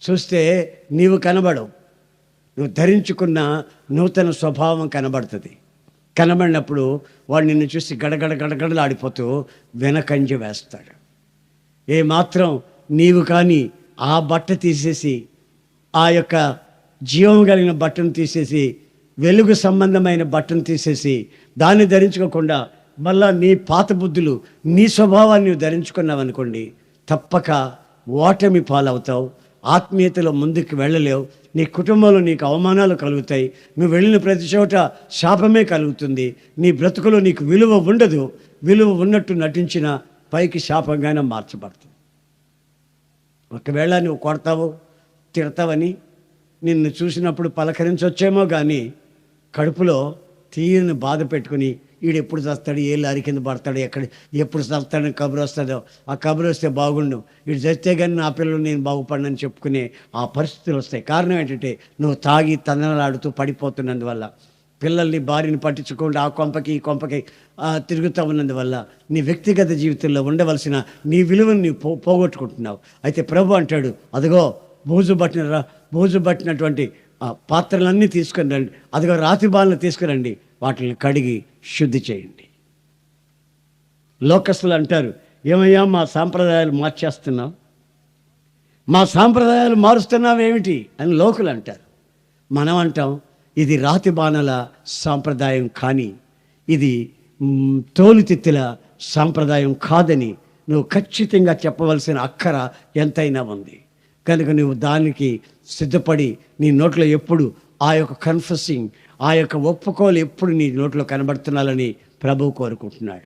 చూస్తే నీవు కనబడవు, నువ్వు ధరించుకున్న నూతన స్వభావం కనబడుతుంది. కనబడినప్పుడు వాడు నిన్ను చూసి గడగడ గడగడలు ఆడిపోతూ వెనకంజ వేస్తాడు. ఏమాత్రం నీవు కానీ ఆ బట్ట తీసేసి, ఆ యొక్క జీవం కలిగిన బట్టను తీసేసి, వెలుగు సంబంధమైన బట్టను తీసేసి దాన్ని ధరించుకోకుండా మళ్ళా నీ పాత బుద్ధులు, నీ స్వభావాన్ని నువ్వు ధరించుకున్నావు అనుకోండి, తప్పక ఓటమి పాలవుతావు. ఆత్మీయతలో ముందుకు వెళ్ళలేవు. నీ కుటుంబంలో నీకు అవమానాలు కలుగుతాయి. నువ్వు వెళ్ళిన ప్రతి చోట శాపమే కలుగుతుంది. నీ బ్రతుకులో నీకు విలువ ఉండదు. విలువ ఉన్నట్టు నటించిన పైకి శాపంగానే మార్చబడుతుంది. ఒకవేళ నువ్వు కొడతావు, తిడతావని నిన్ను చూసినప్పుడు పలకరించొచ్చేమో కానీ కడుపులో తీరుని బాధ పెట్టుకుని వీడు ఎప్పుడు చస్తాడు, ఏ లారీ కింద పడతాడు, ఎప్పుడు చస్తాడని కబురు వస్తుందో, ఆ కబురు వస్తే బాగుండు, వీడు చస్తే కానీ నా పిల్లలు నేను బాగుపడనని చెప్పుకునే ఆ పరిస్థితులు వస్తాయి. కారణం ఏంటంటే నువ్వు తాగి తందనలాడుతూ పడిపోతున్నందువల్ల, పిల్లల్ని భార్యని పట్టించుకోండి ఆ కొంపకి ఈ కొంపకి తిరుగుతూ ఉన్నందువల్ల నీ వ్యక్తిగత జీవితంలో ఉండవలసిన నీ విలువను నీవు పోగొట్టుకుంటున్నావు. అయితే ప్రభు అంటాడు, అదిగో బూజు పట్టినటువంటి పాత్రలన్నీ తీసుకుని రండి, అదిగో రాతి బాలను తీసుకురండి, వాటిని కడిగి శుద్ధి చేయండి. లోకస్తులు అంటారు, ఏమయ్యా మా సాంప్రదాయాలు మార్చేస్తున్నావు, మా సాంప్రదాయాలు మారుస్తున్నావు ఏమిటి అని లోకులు అంటారు. మనం అంటాం, ఇది రాతి బాణల సాంప్రదాయం కానీ ఇది తోలుతిత్తుల సాంప్రదాయం కాదని నువ్వు ఖచ్చితంగా చెప్పవలసిన అక్కర ఎంతైనా ఉంది. కనుక నువ్వు దానికి సిద్ధపడి నీ నోట్లో ఎప్పుడు ఆ యొక్క కన్ఫెసింగ్, ఆ యొక్క ఒప్పుకోలు ఎప్పుడు నీ నోట్లో కనబడుతున్నాలని ప్రభువు కోరుకుంటున్నాడు.